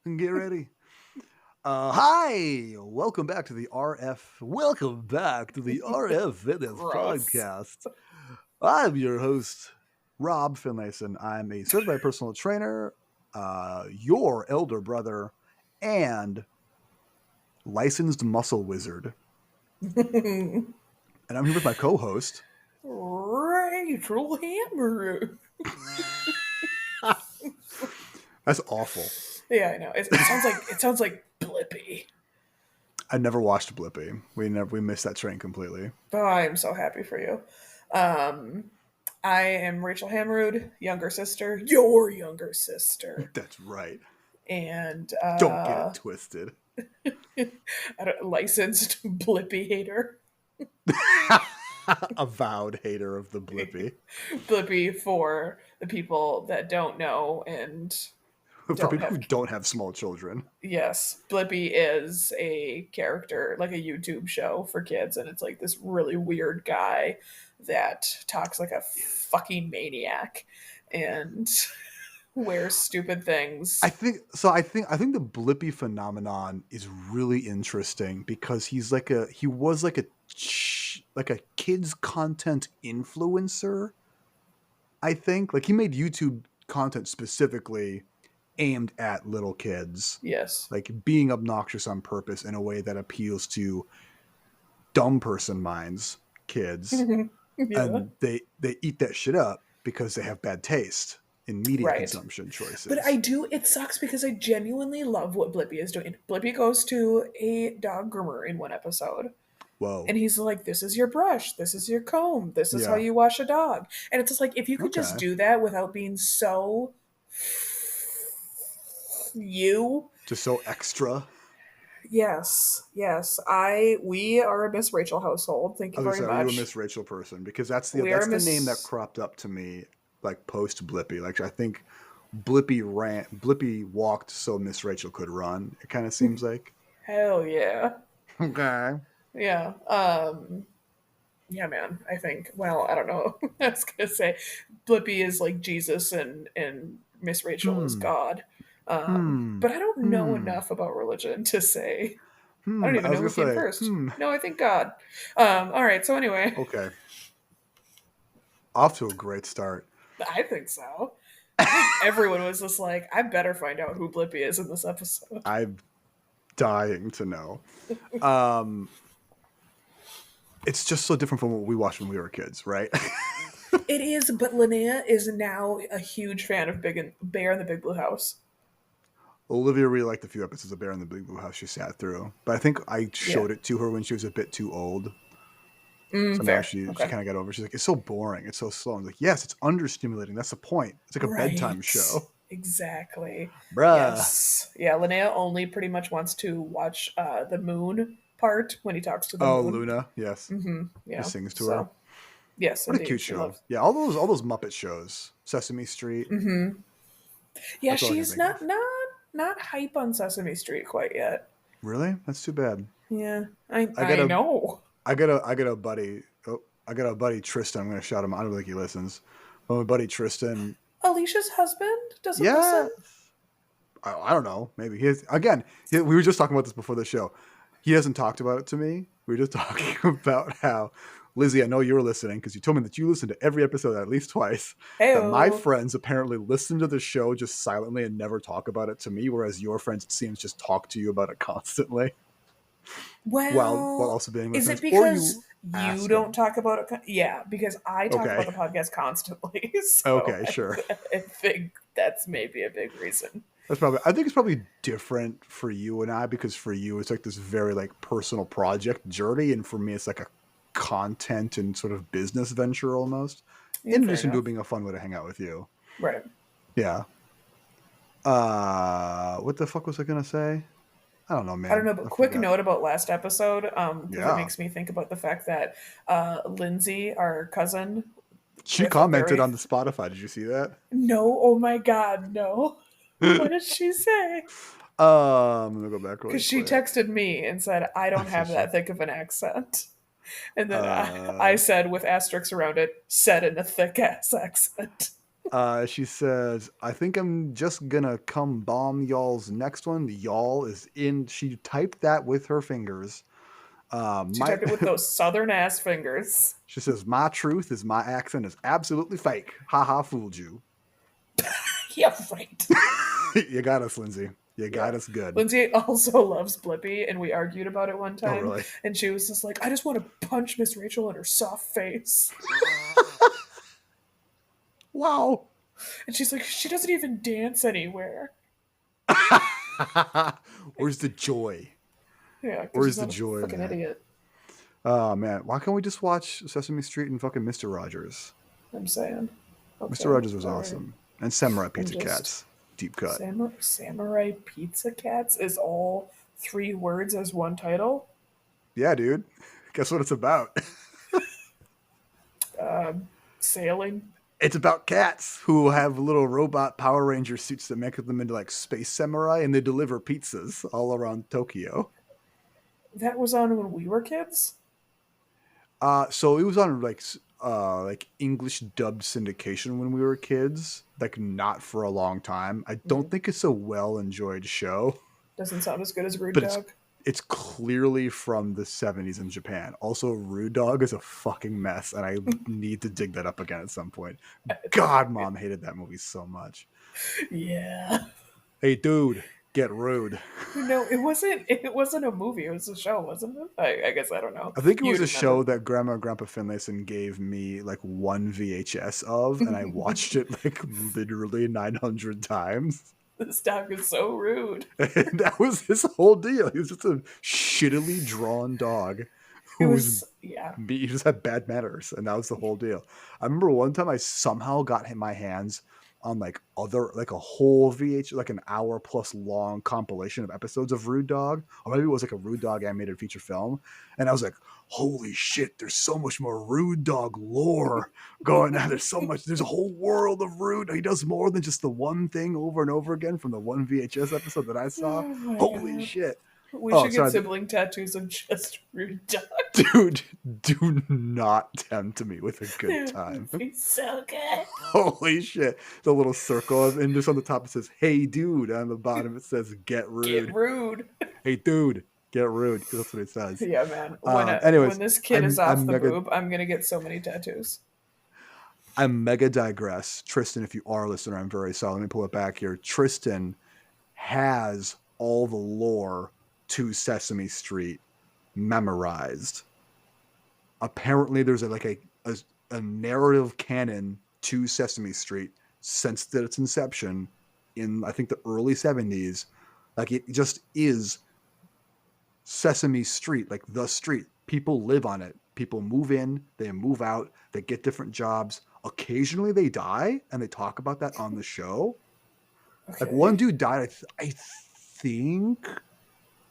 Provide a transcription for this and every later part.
Get ready. Hi, welcome back to the RF. Welcome back to the RF Fitness Gross. Podcast. I'm your host, Rob Finlayson. I'm a certified personal trainer, your elder brother, and licensed muscle wizard. And I'm here with my co-host. Rachel Hammer. That's awful. Yeah, I know. It sounds like Blippy. I never watched Blippy. We missed that train completely. Oh, I am so happy for you. Um, I am Rachel Hammerud, younger sister, your younger sister, That's right. and Don't get it twisted. licensed Blippy hater. Avowed hater of the Blippy. Blippy for the people that don't know and For don't people have. who don't have small children. Yes, Blippy is a character, like a YouTube show for kids, and it's like this really weird guy that talks like a fucking maniac and wears stupid things. I think the Blippy phenomenon is really interesting because he was like a kids content influencer. I think like he made YouTube content specifically aimed at little kids, Yes. like being obnoxious on purpose in a way that appeals to dumb person minds, kids, Yeah. and they eat that shit up because they have bad taste in media Right. consumption But I choices. do, it sucks because I genuinely love what Blippy is doing. Blippy goes to a dog groomer in one episode. Whoa. And he's like, this is your brush, this is your comb, this is how Yeah. you wash a dog. And it's just like, if you could just Okay. do that without being so you. Just so extra. Yes, yes. We are a Miss Rachel household. Thank I you was very gonna say, are you a much. Miss Rachel person? Because We are a that's the name that Miss. cropped up to me like post Blippy. Like I think Blippy walked so Miss Rachel could run. It kind of seems like. Hell yeah. Okay. Yeah. Yeah, man. I think, well, I don't know. I was gonna say Blippy is like Jesus and Miss Rachel is Hmm. God. Hmm. But I don't know Hmm. enough about religion to say. I don't I even was know gonna who came say, first. No, I think God. All right, so anyway, Okay. Off to a great start. I think so. I think everyone was just like, I better find out who Blippy is in this episode. I'm dying to know. Um, it's just so different from what we watched when we were kids, right? It is, but Linnea is now a huge fan of Bear in the Big Blue House. Olivia really liked a few episodes of Bear in the Big Blue House she sat through, but I think I Yeah. showed it to her when she was a bit too old. So now Fair. she Okay. kind of got over. It. She's like, it's so boring. It's so slow. I'm like, yes, it's understimulating. That's the point. It's like a bedtime Right. show, Exactly. bruh. Yes. Yeah, Linnea only pretty much wants to watch the moon part when he talks to the Oh, moon. Luna, yes, he Yeah. sings to her. So, yes, What a indeed. cute She show. loves. Yeah, all those Muppet shows, Sesame Street. Yeah, That's all I can she's think not of. not hype on Sesame Street quite yet. Really? That's too bad. Yeah. I I got I a know. I got a buddy. Oh, I got a buddy Tristan. I'm gonna shout him. I don't think he listens. But my buddy Tristan. Alicia's husband doesn't Yeah, listen. I don't know. Maybe he has. Again, we were just talking about this before the show. He hasn't talked about it to me. We were just talking about how Lizzie. I know you were listening because you told me that you listened to every episode at least twice. That my Heyo. friends apparently listen to the show just silently and never talk about it to me, whereas your friends, it seems, just talk to you about it constantly while Well, also being my is it friends, or because you you ask don't them. talk about it? Yeah, because I talk about Okay. the podcast constantly. So Okay. Sure. I think that's maybe a big reason. That's probably. I think it's probably different for you and I because for you it's like this very like personal project journey, and for me it's like a content and sort of business venture almost. Yeah, In fair addition to it enough. being a fun way to hang out with you. Right. Yeah. What the fuck was I gonna say? I don't know, I don't man. know, but I quick forgot. note about last episode, because it Yeah. makes me think about the fact that Lindsay, our cousin, She with a commented very on the Spotify. Did you see that? no, oh my god, no. What did she say? Let me go back really Because she quick. texted me and said, I don't Did have she? that thick of an accent. And then I Uh, said, with asterisks around it, said in a thick ass accent. She says, "I think I'm just gonna come bomb y'all's next one." The y'all is in. She typed that with her fingers. She My typed it with those southern ass fingers. She says, "My truth is my accent is absolutely fake. Ha ha, fooled you." Yeah, right. You got us, Lindsay. You Yeah. got us good. Lindsay also loves Blippi, and we argued about it one Oh, time. really? And she was just like, I just want to punch Miss Rachel in her soft face. Wow. And she's like, she doesn't even dance anywhere. Where's the joy? Yeah, because she's Where's the not a joy in fucking that? idiot. Oh man, why can't we just watch Sesame Street and fucking Mister Rogers? I'm saying. Mister Okay, Rogers was all right. awesome, and Samurai I'm Pizza just Cats, deep cut. Samurai Pizza Cats is all 3 words as one title. Yeah, dude. Guess what it's about? Sailing. It's about cats who have little robot Power Ranger suits that make them into like space samurai, and they deliver pizzas all around Tokyo. That was on when we were kids. So it was on like English dubbed syndication when we were kids, like not for a long time. I don't think it's a well enjoyed show, Doesn't sound as good as Rude but Dog. it's clearly from the 70s in Japan. Also, Rude Dog is a fucking mess, and I need to dig that up again at some point. God, mom hated that movie so much. Yeah. Hey, dude, get rude. No, it wasn't. It wasn't a movie. It was a show, wasn't it? I guess I don't know. I think it was You'd a show remember. that Grandma and Grandpa Finlayson gave me like one VHS of, and I watched it like literally 900 times. This dog is so rude. And that was his whole deal. He was just a shittily drawn dog It who was was yeah. he just had bad manners, and that was the whole deal. I remember one time I somehow got my hands on like a whole VH, like an hour plus long compilation of episodes of Rude Dog, or maybe it was like a Rude Dog animated feature film, and I was like, holy shit, there's so much more Rude Dog lore going on. There's a whole world of Rude. He does more than just the one thing over and over again from the one VHS episode that I saw. Oh my Holy god. shit. We Oh, should get sorry. sibling tattoos of just Rude Dog. Dude, do not tempt me with a good It time. would be so good. Holy shit. The little circle, and just on the top it says, hey, dude. On the bottom it says, get Get rude. rude. Hey, dude, get rude. Because that's what it says. Yeah, man. When Anyways, this kid is off I'm the mega, boob, I'm gonna get so many tattoos. I'm mega digress. Tristan, if you are a listener, I'm very sorry. Let me pull it back here. Tristan has all the lore to Sesame Street memorized. Apparently there's a narrative canon to Sesame Street since its inception in I think the early 70s. Like it just is Sesame Street, like the street. People live on it. People move in, they move out, they get different jobs. Occasionally they die, and they talk about that on the show. Like one Okay. dude died, I think,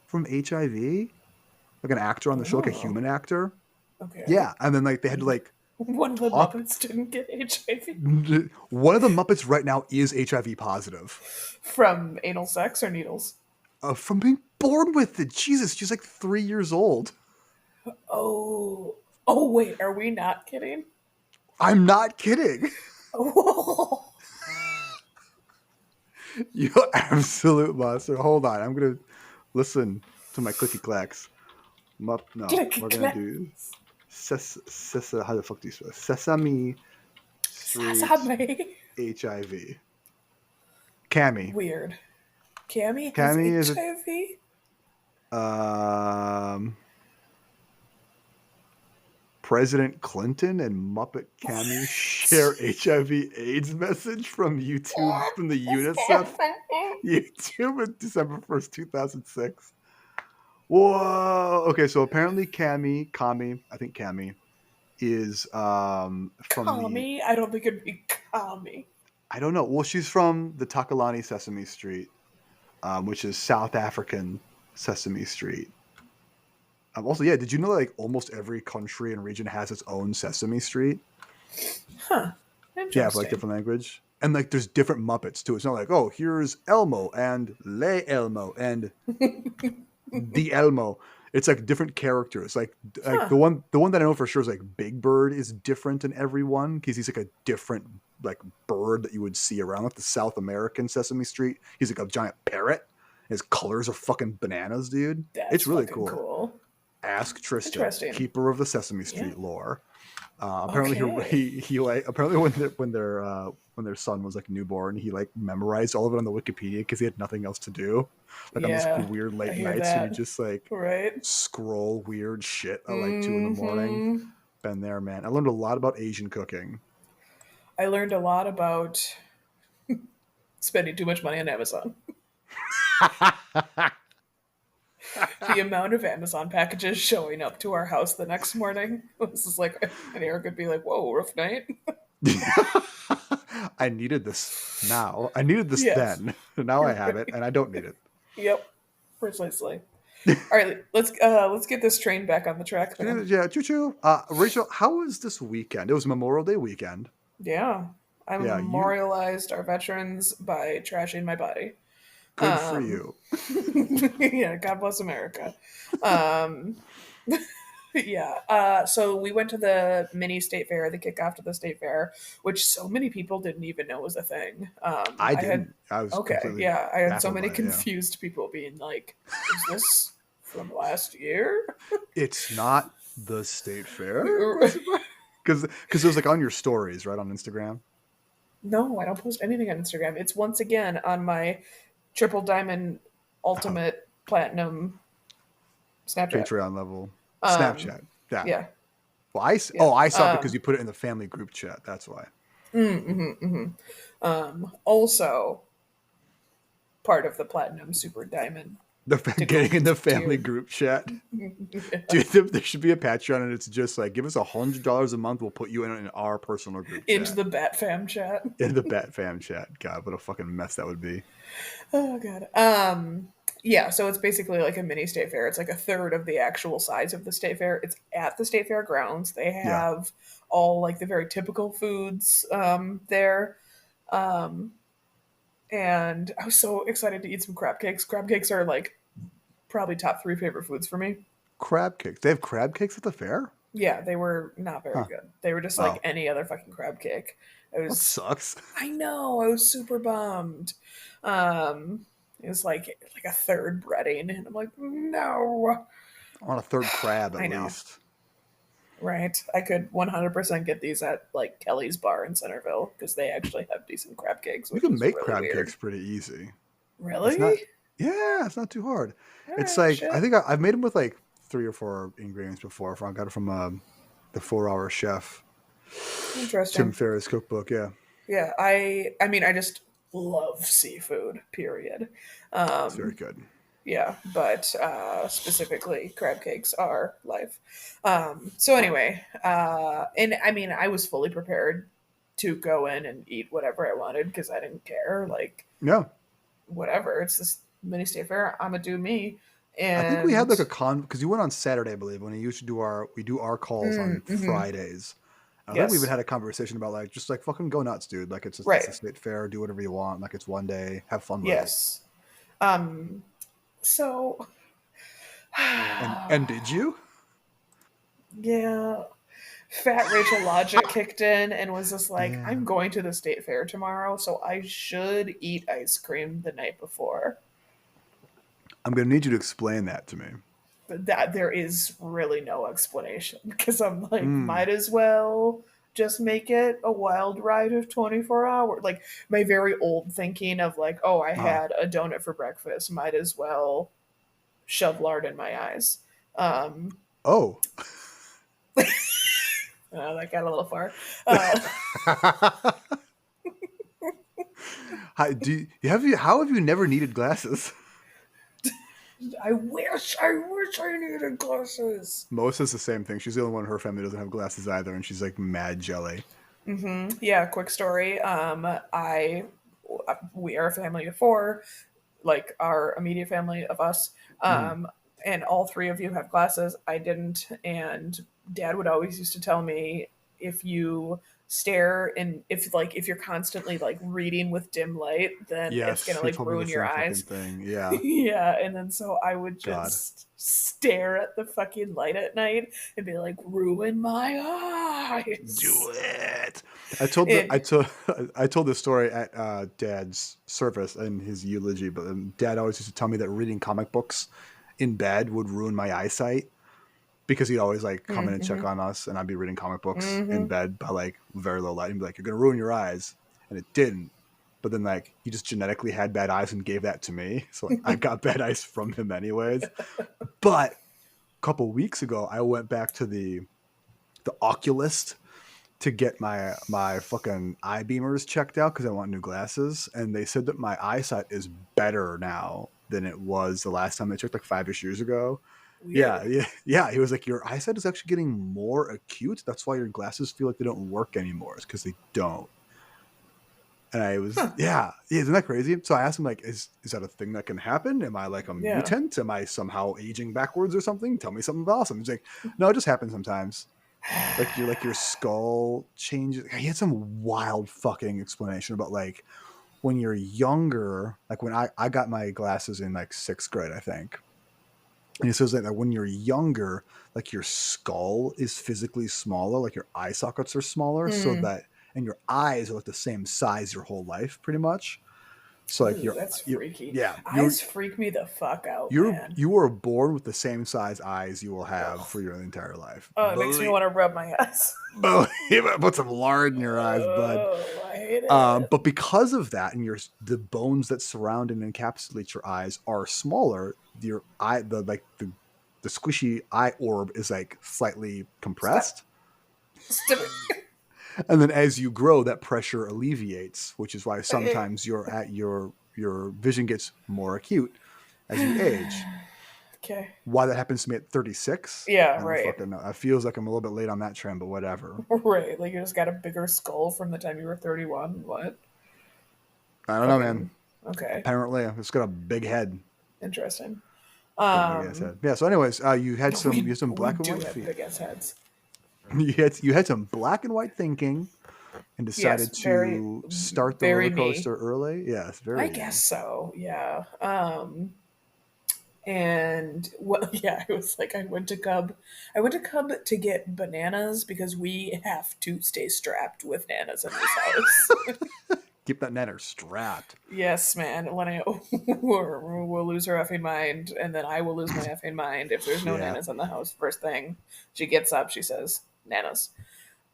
from HIV, like an actor on the show, like a Oh. human actor. Okay. Yeah, and then like they had to like One of the talk. Muppets didn't get HIV One of the Muppets right now is HIV positive from anal sex or needles. from being born with it. Jesus, she's like 3 years old. Oh. Oh wait, are we not kidding? I'm not kidding. Oh. You absolute monster. Hold on, I'm gonna listen to my clicky clacks. No, we're gonna do how the fuck do you spell it? Sesame Street Sesame. HIV. Cammy. Weird. Cammy has Cammy is HIV? President Clinton and Muppet Cammy share HIV/AIDS message from YouTube from the UNICEF YouTube on December 1st, 2006. Whoa. Okay, so apparently I think Cammy is from the Kami? I don't think it'd be Kami. I don't know. Well, she's from the Takalani Sesame Street, which is South African Sesame Street. Also, yeah, did you know that, like almost every country and region has its own Sesame Street? Huh. Yeah, for like Interesting. different language. And like there's different Muppets too. It's not like, oh, here's Elmo and Le Elmo and the Elmo. It's like different characters. Like Huh. the one that I know for sure is like Big Bird is different in every one because he's like a different like bird that you would see around like the South American Sesame Street. He's like a giant parrot. His colors are fucking bananas, dude. That's It's really fucking cool. cool. Ask Tristan, Interesting. keeper of the Sesame Yeah. Street lore. Apparently Okay. he like apparently when their son was like newborn, he like memorized all of it on the Wikipedia because he had nothing else to do. Like on those Yeah. weird I late hear nights when you that. just like Right. scroll weird shit at like 2 in the morning. Mm-hmm. Been there, man. I learned a lot about Asian cooking. I learned a lot about spending too much money on Amazon. The amount of Amazon packages showing up to our house the next morning was just like, and Eric would be like, "Whoa, rough night." I needed this now. I needed this Yes. then. Now I have it, and I don't need it. Yep. Precisely. All right, let's get this train back on the track then. Yeah, choo choo. Rachel, how was this weekend? It was Memorial Day weekend. Yeah. I Yeah, you memorialized our veterans by trashing my body. good for Um, you. yeah, God bless America. Um, yeah. So we went to the mini state fair, the kickoff to the state fair, which so many people didn't even know was a thing. I I had, didn't. I was okay, completely yeah, I had so baffled many by it. Yeah, confused people being like, is this from last year? it's not the state fair. Because it was like on your stories, right, on Instagram, No, I don't post anything on Instagram. It's once again on my triple diamond ultimate platinum Snapchat. Patreon level, Um, Snapchat. Yeah. yeah, Well, yeah. I saw it because you put it in the family group chat. That's why. Also part of the platinum super diamond to Getting in gold the family tier. group chat. Yeah. Dude, there should be a Patreon, and it's just like, give us $100 a month. We'll put you in our personal group Into chat. the Bat Fam chat. In the Bat Fam chat. God, what a fucking mess that would be. Oh god. Yeah, so it's basically like a mini state fair. It's like a third of the actual size of the state fair. It's at the state fair grounds. They Yeah. have all like the very typical foods there. Um, and I was so excited to eat some crab cakes. Crab cakes are like probably top three favorite foods for me. Crab cakes. They have crab cakes at the fair? Yeah, they were not very Huh. good. They were just like Oh, any other fucking crab cake. It that was, sucks. I know, I was super bummed. It was like a third breading, and I'm like, no. I want a third crab at I know, least. right? I could 100% get these at like Kelly's Bar in Centerville because they actually have decent crab cakes, You which can is make really crab weird. cakes pretty easy. It's not, Really? yeah, it's not too hard. All It's right, like, I shit. think I've made them with like 3 or 4 ingredients before. I got it from the 4 Hour Chef, Tim Interesting. Ferriss cookbook. Yeah. Yeah, I mean, I just love seafood. Period. It's very Um, good. yeah, but specifically crab cakes are life. So anyway, and I mean, I was fully prepared to go in and eat whatever I wanted because I didn't care. Like Yeah. whatever, it's this mini state fair. I'ma do me, I think we had and like a because you went on Saturday, I believe, when we used to we do our calls on mm-hmm. Fridays. I think we even Yes, had a conversation about like just like fucking go nuts, dude. Like it's a right, state fair, do whatever you want. Like it's one day, have fun with it. yes. Um, so And did you? yeah, Fat Rachel logic kicked in and was just like, Yeah. I'm going to the state fair tomorrow, so I should eat ice cream the night before. I'm gonna need you to explain that to me. But that there is really no explanation because I'm like, Mm. might as well just make it a wild ride of 24 hours. Like my very old thinking of like, oh, I Uh, had a donut for breakfast, might as well shove lard in my eyes. Um, oh. that got a little far. Uh, How have you never needed glasses? I wish I needed glasses. Mo says the same thing. She's the only one in her family that doesn't have glasses either, and she's like mad jelly. Yeah, quick story. I we are a family of four, like our immediate family of us. Mm. And all three of you have glasses. I didn't, and Dad would always used to tell me if you stare, and if you're constantly like reading with dim light, then it's Yes, gonna you like told me the ruin your same fucking eyes. thing. Yeah. Yeah, and then so I would God. just stare at the fucking light at night and be like, ruin my eyes. Do it. I told the I And told I told this story at Dad's service and his eulogy, but Dad always used to tell me that reading comic books in bed would ruin my eyesight because he'd always like come in and check mm-hmm, on us, and I'd be reading comic books in mm-hmm. bed by like very low light, and be like, "You're gonna ruin your eyes," and it didn't. But then like he just genetically had bad eyes and gave that to me, so like I got bad eyes from him anyways. But a couple weeks ago, I went back to the oculist to get my fucking eye beamers checked out because I want new glasses, and they said that my eyesight is better now than it was the last time they checked, like 5-ish years ago. Yeah, Weird. yeah, yeah. He was like, your eyesight is actually getting more acute. That's why your glasses feel like they don't work anymore. It's because they don't. And I was, Huh. yeah, isn't that crazy? So I asked him, like, is that a thing that can happen? Am I like a Yeah. mutant? Am I somehow aging backwards or something? Tell me something awesome. He's like, no, it just happens sometimes. Like your skull changes. He had some wild fucking explanation about like when you're younger, like when I got my glasses in like 6th grade, I think. And he says that when you're younger, like your skull is physically smaller, like your eye sockets are smaller, so Mm. that and your eyes are like the same size your whole life, pretty much. So like Ooh, that's you're freaky. yeah, Eyes freak me the fuck out, man. you are born with the same size eyes you will have Ugh. for your entire life. Oh, it makes me want to rub my eyes. Put some lard in your eyes, bud. Oh, I hate it. But because of that, and the bones that surround and encapsulate your eyes are smaller, your eye the squishy eye orb is like slightly Stop. compressed, Stop and then as you grow, that pressure alleviates, which is why it. sometimes your vision gets more acute as you age. Okay. Why that happens to me at 36, Yeah, I don't right. fucking know. It feels like I'm a little bit late on that trend, but whatever. Right. Like you just got a bigger skull from the time you were 31. What? I don't know, man. Fucking. Okay. Apparently, it's got a big head. Interesting. Got a big ass head. Yeah. So, anyways, you had some We black and do white have feet. big ass heads. You had some black and white thinking, and Yes, decided very, to start the very roller me. coaster early. Yes, I very guess you. so. Yeah. And well, yeah, it was like I went to Cub to get bananas because we have to stay strapped with nanas in this house. Keep that netter strapped. Yes, man. When I we'll lose her effing mind, and then I will lose my effing mind if there's no Yeah. nanas in the house. First thing she gets up, she says nanas.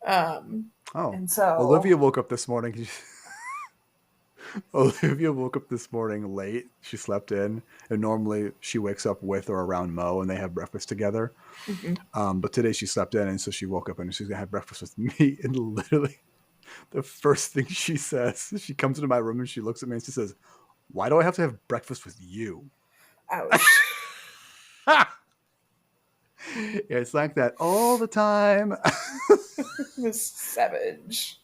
Um, Oh, and so Olivia woke up this morning. Olivia woke up this morning late. She slept in, and normally she wakes up with or around Mo, and they have breakfast together. mhm. But today she slept in, and so she woke up and she's gonna have breakfast with me. And literally, the first thing she says, she comes into my room and she looks at me and she says, "Why do I have to have breakfast with you?" Ouch. It's like that all the time. Miss Savage.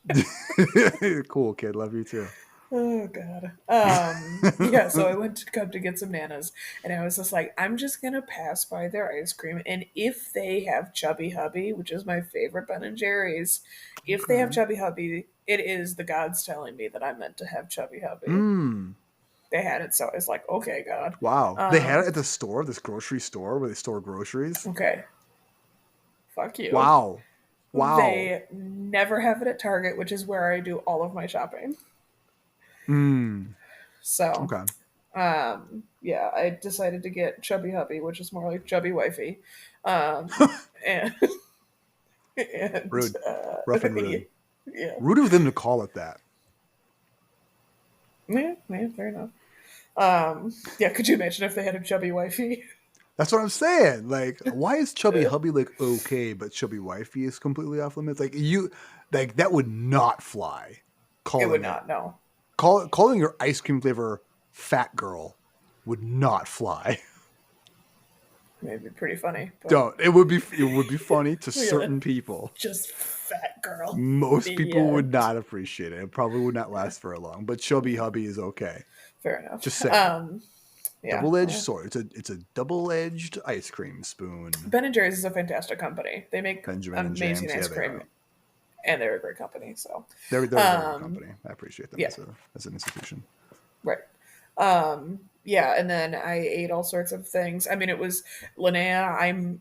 Cool kid, love you too. Oh god. Yeah, so I went to Cub to get some nanas, and I was just like, I'm just gonna pass by their ice cream, and if they have Chubby Hubby, which is my favorite Ben and Jerry's, if they have Okay. Chubby Hubby, it is the gods telling me that I'm meant to have Chubby Hubby. Mm. They had it, so I was like, okay, God. Wow. They had it Um, at the store, this grocery store where they store groceries. okay, fuck you. Wow. Wow. They never have it at Target, which is where I do all of my shopping. Mm. So Okay. yeah, I decided to get Chubby Hubby, which is more like Chubby Wifey. And and Rude. Rough and yeah, rude. yeah, Rude of them to call it that. yeah, fair enough. Yeah, could you imagine if they had a Chubby Wifey? That's what I'm saying. Like, why is chubby hubby like okay, but chubby wifey is completely off limits? Like that would not fly. It would Calling it not, no. calling your ice cream flavor fat girl would not fly. Maybe pretty funny, but Don't. It would be funny to yeah, certain people. just fat girl. Most The people would end. not appreciate it. It probably would not last very long. But chubby hubby is okay. Fair enough. Just saying. Yeah. Double-edged Well, sword. It's a double-edged ice cream spoon. Ben and Jerry's is a fantastic company. They make Benjamin and amazing James. Yeah, ice they cream, are. and they're a great company. So, They're a very good company. I appreciate them yeah, as an institution. right. Yeah, and then I ate all sorts of things. I mean, it was Linnea. I'm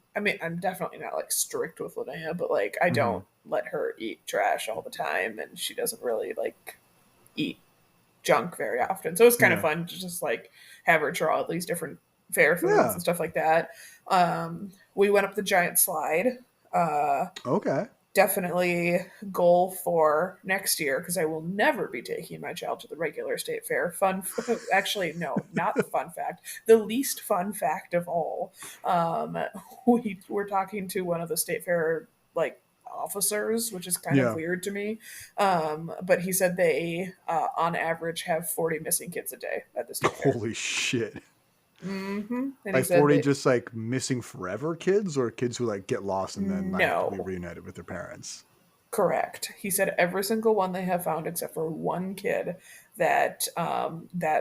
definitely not like strict with Linnea, but like I Hmm. don't let her eat trash all the time, and she doesn't really like eat junk very often. So it's kind of Yeah. fun to just like have her try all these different fair foods Yeah. and stuff like that. We went up the giant slide. Uh, Okay. Definitely goal for next year because I will never be taking my child to the regular state fair. Actually, no, not the fun fact. The least fun fact of all. Um, we were talking to one of the state fair like officers, which is kind of Yeah. weird to me. But he said they, on average, have 40 missing kids a day at the state fair. Holy shit. And he Like said 40 that just like missing forever kids or kids who like get lost and then magically no, reunited with their parents? correct. He said every single one they have found, except for one kid that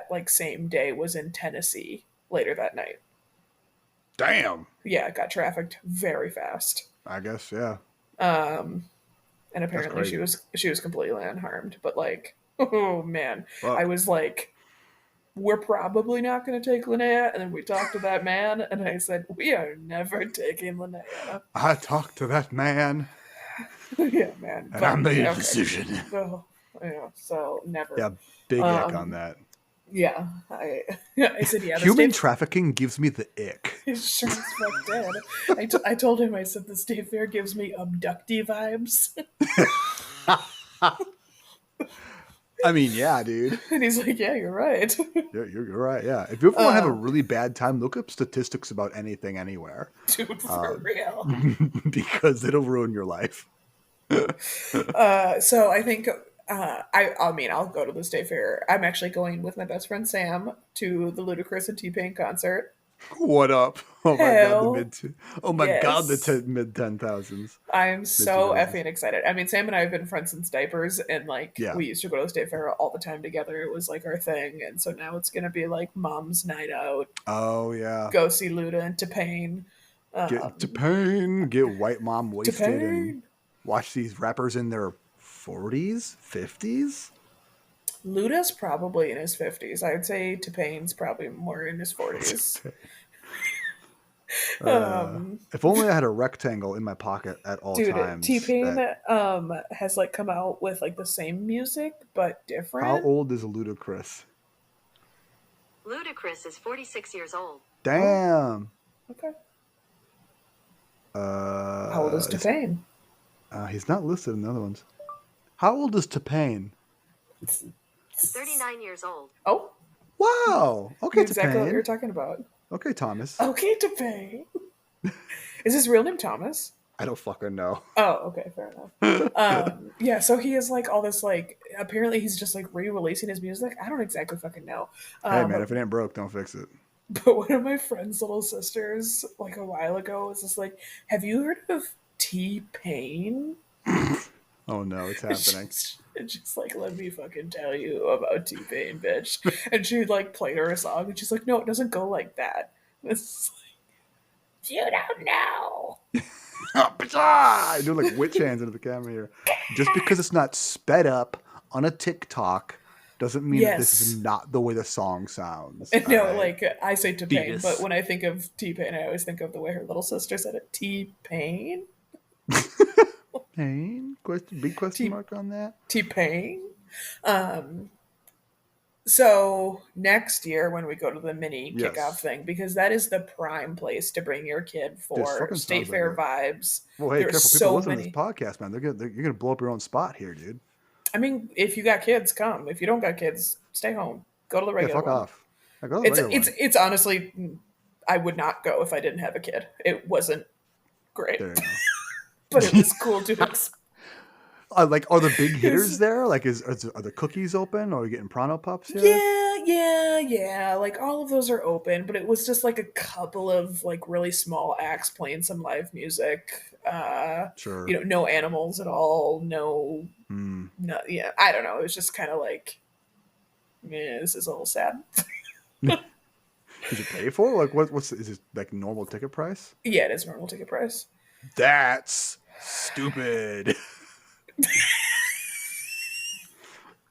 like same day was in Tennessee later that night. Damn. Yeah, it got trafficked very fast. I guess, yeah. Um, and That's apparently crazy. she was completely unharmed. But like, oh man, I Fuck. was like, we're probably not going to take Linnea. And then we talked to that man, and I said, we are never taking Linnea. I talked to that man Yeah, man. and I But made a okay. decision. Oh, yeah. So never. Yeah, big ick on Um, that. yeah, I said, yeah, the Human state trafficking gives me the ick. it sure as fuck did. I told him, I said, the state fair gives me abductee vibes. I mean, yeah, dude. And he's like, yeah, you're right. You're right. Yeah. If you ever want to have a um, really bad time, look up statistics about anything anywhere. Dude, for Um, real. because it'll ruin your life. So I think I mean I'll go to the state fair. I'm actually going with my best friend Sam to the Ludacris and T-Pain concert. What up? Oh my god, Hell oh my god, yes. mid 10,000s, I'm mid so 2000s. effing excited. I mean, Sam and I have been friends since diapers, and like Yeah. we used to go to the state fair all the time together. It was like our thing, and so now it's gonna be like mom's night out, Oh yeah. go see Luda and T-Pain. Get to Um, pain, get white mom wasted, and T-Pain. watch these rappers in their 40s, 50s. Luda's probably in his 50s. I'd say T-Pain's probably more in his 40s. Um, If only I had a rectangle in my pocket at all Dude, times. T-Pain That has like come out with like the same music but how different. old is Ludacris? Ludacris is 46 years old. Oh, Damn. okay. How old is T-Pain? He's not listed in the other ones. How old is T-Pain? 39 years old. Oh, Wow. you Okay, knew exactly what you're T-Pain. talking about. Okay, Thomas. Okay, T-Pain. Is his real name Thomas? I don't fucking know. Oh, okay, fair enough. Yeah, so he is like all this like apparently he's just like re-releasing his music. I don't exactly fucking know. Hey man, But if it ain't broke, don't fix it. but one of my friend's little sisters, like a while ago, was just like, "Have you heard of T Pain?" Oh no, it's happening. Just like, let me fucking tell you about T Pain, bitch. And she like played her a song, and she's like, "No, it doesn't go like that." And it's like, you don't know. I do like witch hands into the camera here. Just because it's not sped up on a TikTok doesn't mean that this is Yes. not the way the song sounds. All No, right. like I say T Pain, but Fetus. when I think of T Pain, I always think of the way her little sister said it. T Pain, Pain? Big question T mark on that? T Pain. Um, So next year when we go to the mini kickoff Yes. thing, because that is the prime place to bring your kid This for fucking state sounds like fair it. vibes. Well, hey, There's careful. People so listen to this many. podcast, man. You're gonna blow up your own spot here, dude. I mean, if you got kids, come. If you don't got kids, stay home. Go to the Yeah, regular fuck one. off. I go to the regular one. It's honestly, I would not go if I didn't have a kid. It wasn't great, There you but it go. was cool to Like, are the big hitters it's- there? Like, are the cookies open? Or are we getting Prano Pups here? yeah. Like all of those are open, but it was just like a couple of like really small acts playing some live music. Sure. No animals at all. No, Hmm. no. Yeah, I don't know. It was just kind of like, yeah, this is a little sad. Is it paid for? Like, is it like normal ticket price? Yeah, it is normal ticket price. That's stupid.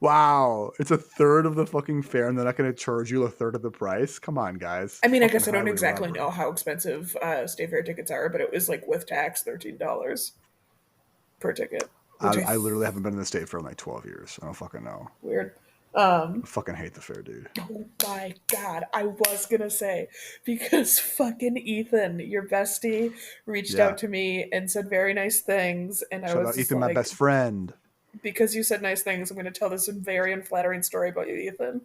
Wow, it's a third of the fucking fare, and they're not going to charge you a third of the price. Come on, guys. I mean, I Fucking guess I don't highway exactly robbery. know how expensive state fair tickets are, but it was like with tax $13 per ticket, which I literally haven't been in the state for like 12 years. I don't fucking know. weird. I fucking hate the fair, dude. Oh my god, I was gonna say because fucking Ethan, your bestie, reached Yeah. out to me and said very nice things, and I Shout was out just Ethan, my best like, friend. because you said nice things, I'm gonna tell this very unflattering story about you, Ethan.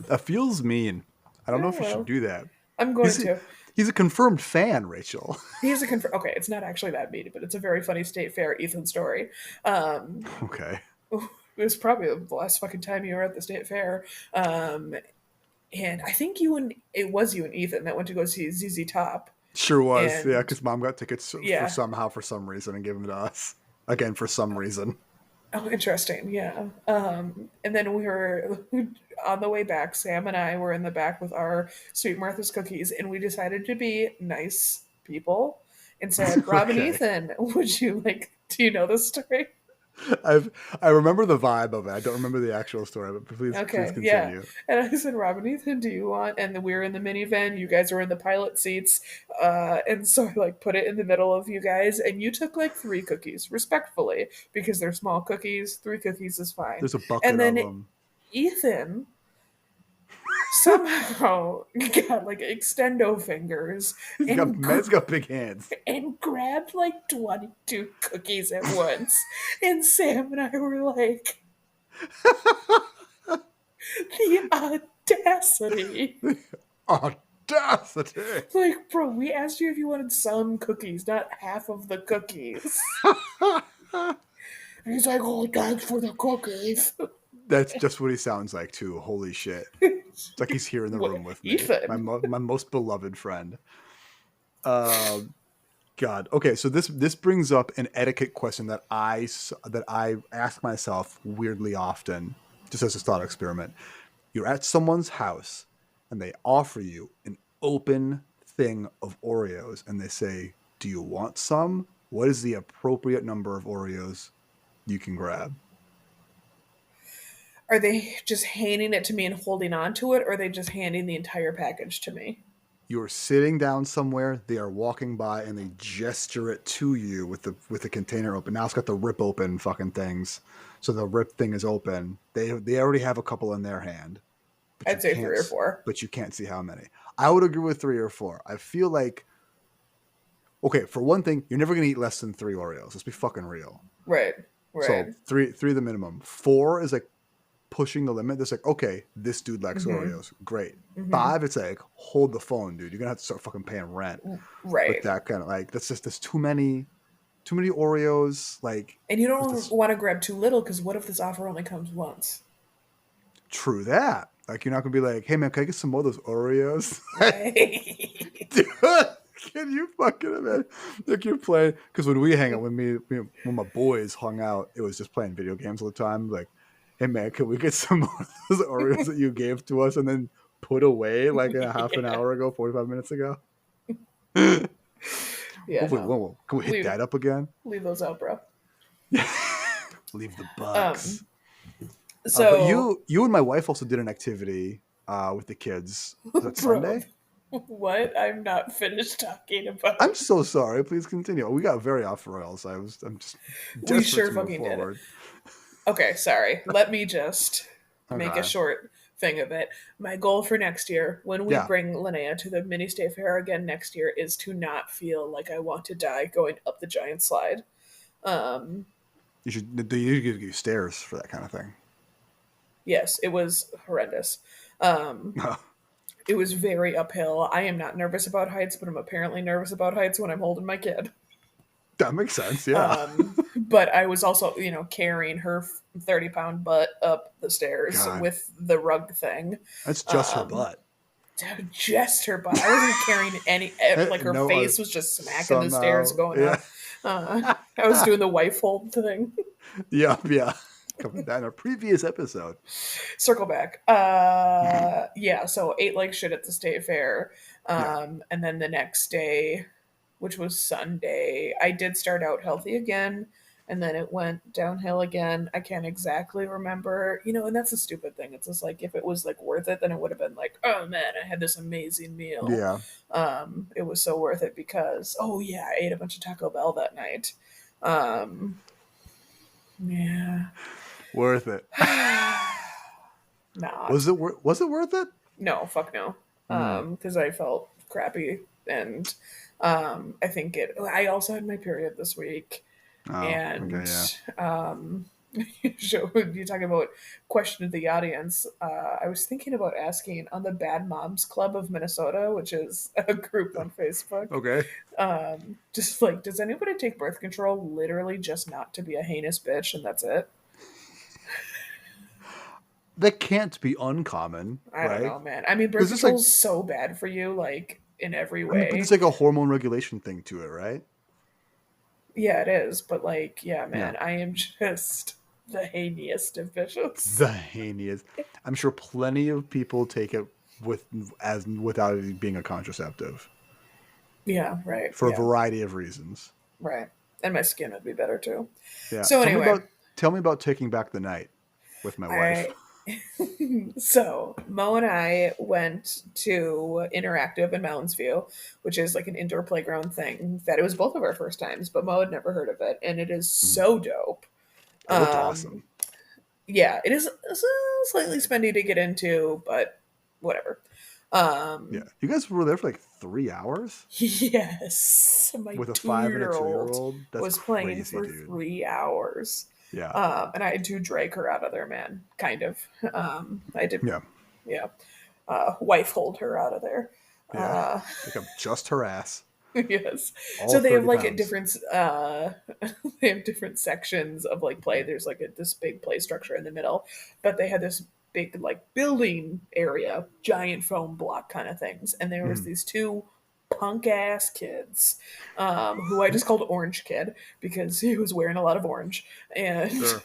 That feels mean. I don't know Oh if you should well, do that. I'm going He's a, to. he's a confirmed fan, Rachel. He's a confirm. Okay, it's not actually that mean, but it's a very funny state fair Ethan story. Um, Okay. it was probably the last fucking time you were at the state fair. And I think it was you and Ethan that went to go see ZZ Top. Sure was. Yeah, And because mom got tickets yeah, for some reason and gave them to us. Again, for some reason. oh, interesting. Yeah. And then we were on the way back. Sam and I were in the back with our Sweet Martha's cookies, and we decided to be nice people and said, "Rob and Okay. Ethan, would you like? Do you know this story?" I remember the vibe of it. I don't remember the actual story, but please Okay, yeah. continue. And I said, "Rob and Ethan, do you want?" And then we were in the minivan. You guys were in the pilot seats, and so I like put it in the middle of you guys, and you took like three cookies, respectfully, because they're small cookies. Three cookies is fine. There's a And bucket of then them. Ethan somehow got like extendo fingers and Man's got big hands. and grabbed like 22 cookies at once. And Sam and I were like, the audacity. Audacity. Like, bro, we asked you if you wanted some cookies, not half of the cookies. And he's like, oh, thanks for the cookies. That's just what he sounds like too. Holy shit! It's like he's here in the What, room with me. Ethan? My most beloved friend. God. Okay, so this brings up an etiquette question that I ask myself weirdly often, just as a thought experiment. You're at someone's house, and they offer you an open thing of Oreos, and they say, "Do you want some?" What is the appropriate number of Oreos you can grab? Are they just handing it to me and holding on to it, or are they just handing the entire package to me? You're sitting down somewhere, they are walking by, and they gesture it to you with the container open. Now it's got the rip open fucking things, so the rip thing is open. They already have a couple in their hand, but I'd say three or four. you can't see how many. I would agree with 3 or 4. I feel like, okay, for one thing, you're never gonna eat less than 3 Oreos. Let's be fucking real. Right, So right. three the minimum. 4 is like pushing the limit. That's like, okay, this dude likes Oreos. Great. 5, it's like, hold the phone, dude. You're gonna have to start fucking paying rent with Right. that kind of like. There's too many Oreos. Like And you with don't this, want to grab too little because what if this offer only comes once? true that. Like you're not gonna be like, hey man, can I get some more of those Oreos? Right. Dude, can you fucking imagine? Like you're playing because when we hang out, when my boys hung out, it was just playing video games all the time. Like, hey man, can we get some more of those Oreos that you gave to us and then put away like a half an Yeah. hour ago, 45 minutes ago? Yeah, Hopefully, no. can we hit Leave, that up again? leave those out, bro. Leave the Um, bucks. so, But you and my wife also did an activity with the kids. Was that bro, Sunday? what? I'm not finished talking about. I'm so sorry. Please continue. We got very off rails. I'm just desperate We sure to move fucking did. forward. Okay, sorry. Let me just make a Okay. short thing of it. My goal for next year, when we Yeah. bring Linnea to the mini state fair again next year, is to not feel like I want to die going up the giant slide. You should. They usually give you stairs for that kind of thing. Yes, it was horrendous. It was very uphill. I am not nervous about heights, but I'm apparently nervous about heights when I'm holding my kid. That makes sense. Yeah. But I was also, carrying her 30-pound butt up the stairs God. with the rug thing. That's just her butt. Just her butt. I wasn't carrying any, like her No, face was just smacking the somehow, stairs going yeah. up. I was doing the wife hold thing. Yeah. Covered that in a previous episode. Circle back. Yeah, so ate like shit at the state fair. And then the next day, which was Sunday, I did start out healthy again. and then it went downhill again. I can't exactly remember, and that's a stupid thing. It's just like if it was like worth it, then it would have been like, oh man, I had this amazing meal. Yeah. It was so worth it because, oh yeah, I ate a bunch of Taco Bell that night. Yeah. Worth it. Not. Was it worth it? No, fuck no. Because I felt crappy, and I think I also had my period this week, Oh, and okay, so you talking about question of the audience. I was thinking about asking on the Bad Moms Club of Minnesota, which is a group on Facebook. Okay. Just like, does anybody take birth control literally just not to be a heinous bitch, and that's it? That can't be uncommon, I don't right? know, man. I mean, birth Is this control is so bad for you, like in every I mean, but way. it's like a hormone regulation thing to it, right? Yeah, it is. But like, yeah, Yeah. man, I am just the hainiest of bitches. The heinous. I'm sure plenty of people take it without it being a contraceptive Yeah, right. for a Yeah, variety of reasons. right. And my skin would be better too. Yeah. So anyway, Tell me about taking back the night with my wife. I so Mo and I went to Interactive in Mountains View, which is like an indoor playground thing that it was both of our first times, but Mo had never heard of it, and it is so dope. It looked Um, awesome. yeah, it is slightly spendy to get into, but whatever. Yeah. You guys were there for like 3 hours Yes, my with a 5 and a 2-year-old 2-year-old. That's was playing crazy, for dude. 3 hours. Yeah. And I had to drag her out of there, man. Kind of. I did. Yeah. Yeah. Wife hold her out of there. Yeah. Pick up just her ass. Yes. All So they have 30 like a pounds. different. They have different sections of like play. There's like this big play structure in the middle, but they had this big like building area, giant foam block kind of things, and there was these two punk ass kids, who I just called Orange Kid because he was wearing a lot of orange, and Sure.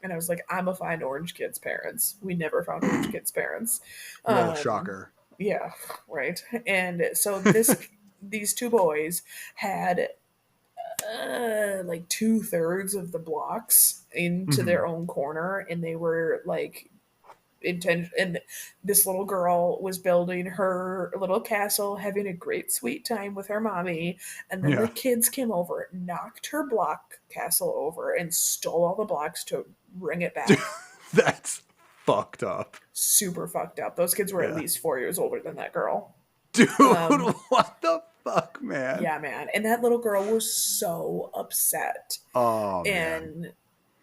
and I was like, I'm gonna find Orange Kid's parents. We never found Orange Kid's parents. Well, shocker. Yeah, right. And so these two boys had like 2/3 of the blocks into their own corner, and they were like and this little girl was building her little castle, having a great sweet time with her mommy, and then Yeah. the kids came over, knocked her block castle over, and stole all the blocks to bring it back. That's fucked up. Super fucked up. Those kids were at Yeah. least 4 years older than that girl. Dude, what the fuck, man? Yeah, man. And that little girl was so upset. Oh, man.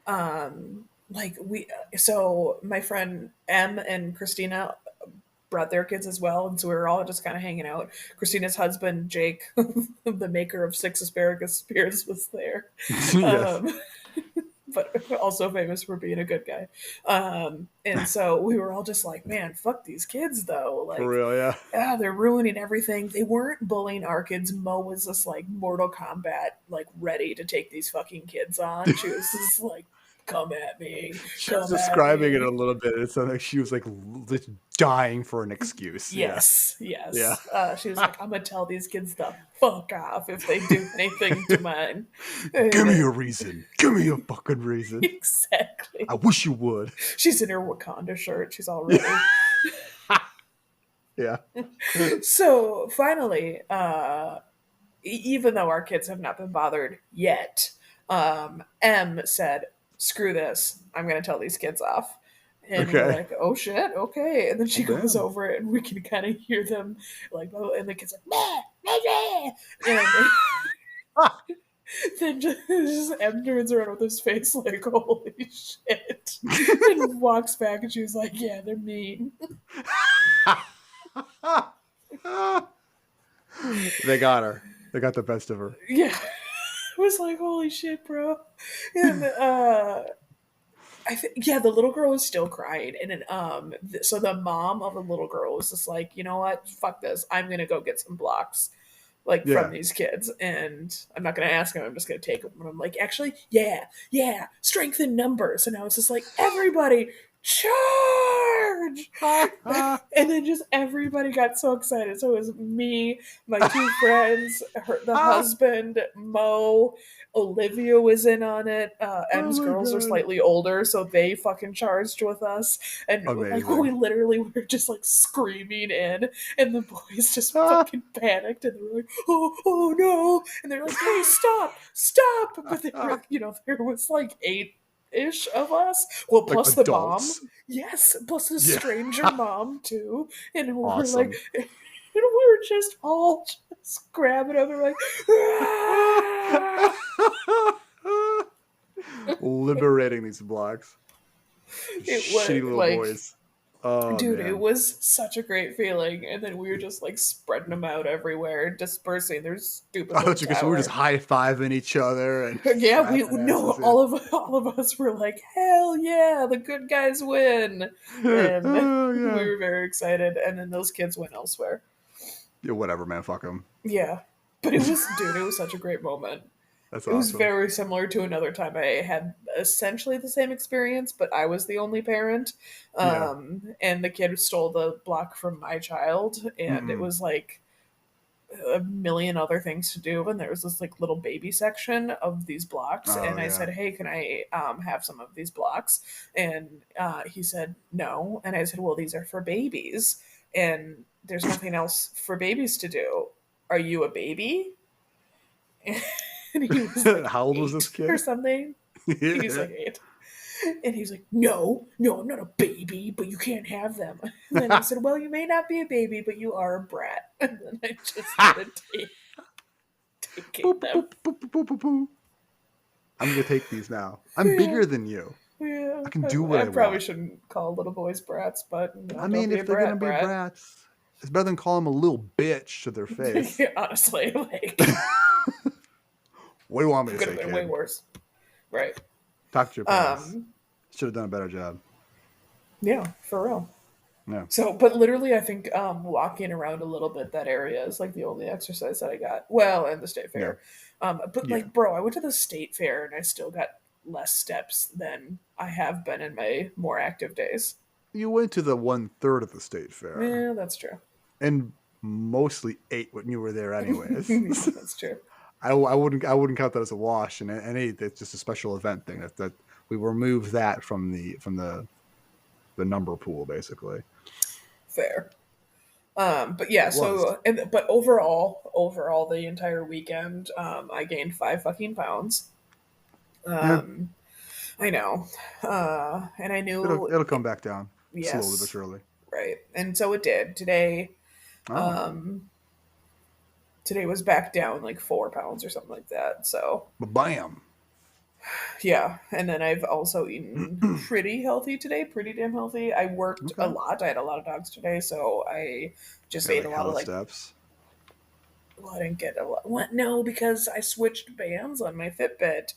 And like so my friend M and Christina brought their kids as well, and so we were all just kind of hanging out. Christina's husband Jake, the maker of 6 asparagus spears, was there. Yes. But also famous for being a good guy. And so we were all just like, man, fuck these kids though. Like, For real, yeah. yeah, they're ruining everything. They weren't bullying our kids. Mo was just like Mortal Kombat, like ready to take these fucking kids on. She was just like, come at me. She was describing it a little bit. It sounded like she was like dying for an excuse. Yes, yes. Yeah. She was like, I'm gonna tell these kids the fuck off if they do anything to mine. Give me a reason. Give me a fucking reason. Exactly. I wish you would. She's in her Wakanda shirt. She's all ready. Yeah. So finally, even though our kids have not been bothered yet, M said, screw this. I'm going to tell these kids off. And we're like, oh shit, okay. And then she goes over and we can kind of hear them like, oh, and the kids like, meh, meh, meh. And then just M turns around with his face like, holy shit. And walks back and she was like, yeah, they're mean. They got her. They got the best of her. Yeah. I was like, holy shit, bro. And the little girl was still crying, and so the mom of the little girl was just like, you know what, fuck this, I'm gonna go get some blocks, like from these kids, and I'm not gonna ask them, I'm just gonna take them. And I'm like, actually, yeah, strength in numbers. And I was just like, everybody charge! And then just everybody got so excited. So it was me, my two friends, the husband, Mo, Olivia was in on it. Oh M's my girls are god. slightly older, so they fucking charged with us. And like we Amazing. literally were just like screaming in, and the boys just fucking panicked, and they were like, oh no, and they're like, hey, stop! But they were, there was like 8-ish of us. Well, Like plus the mom. adults. Yes, plus the Yeah. stranger mom too. And we were like, Awesome. and we were just all just grabbing them. We're like, "Ah!" Liberating these blocks. It Shitty was little like, boys. Oh dude, it man. was such a great feeling. And then we were just like spreading them out everywhere, dispersing their stupid I little thought you guys we were just tower. high fiving each other and Yeah, we slapping no, asses. Yeah. all of us were like, hell yeah, the good guys win, and Oh we yeah. were very excited. And then those kids went elsewhere. Yeah, whatever, man. Fuck them. Yeah, but it was, dude, it was such a great moment. That's It was awesome. very similar to another time I had essentially the same experience, but I was the only parent, Yeah. and the kid stole the block from my child, and it Mm-mm. was like a million other things to do, and there was this like little baby section of these blocks, Oh and I yeah. said, hey, can I have some of these blocks? And he said no, and I said, well, these are for babies, and there's nothing else for babies to do. Are you a baby? And he was like How old was this 8 or kid? something. He's Yeah. like 8. And he's like, no, I'm not a baby, but you can't have them. And then I said, well, you may not be a baby, but you are a brat. And then I just started taking Boop, them. boop, boop, boop, boop, boop, boop. I'm gonna take these now. I'm Yeah, bigger than you. yeah. I can do what I I probably want. shouldn't call little boys brats, but I don't mean, be a if they're gonna brat, be brat. brats, it's better than calling them a little bitch to their face. Honestly, like, What do you want me to could have say, been way kid? worse. Right. Talk to your parents. Um, Should have done a better job. yeah, for real. Yeah. So, but literally, I think walking around a little bit that area is like the only exercise that I got. Well, and the state Yeah. fair. But Yeah. like, bro, I went to the state fair and I still got less steps than I have been in my more active days. You went to the 1/3 of the state fair Yeah, that's true. and mostly ate when you were there, anyways. Yeah, that's true. I wouldn't count that as a wash, and any that's just a special event thing. That we remove that from the number pool, basically. Fair. But yeah, It was. but overall, the entire weekend, I gained 5 fucking pounds. Yeah. I know, and I knew, It'll come back down slowly but yes, surely. right, and so it did today. Oh, Um, Today was back down like 4 pounds or something like that. So bam. yeah, and then I've also eaten pretty healthy today, pretty damn healthy. I worked a Okay. lot. I had a lot of dogs today, so I just Yeah, ate like a lot of hella like. steps. Well, I didn't get a lot. What? No, because I switched bands on my Fitbit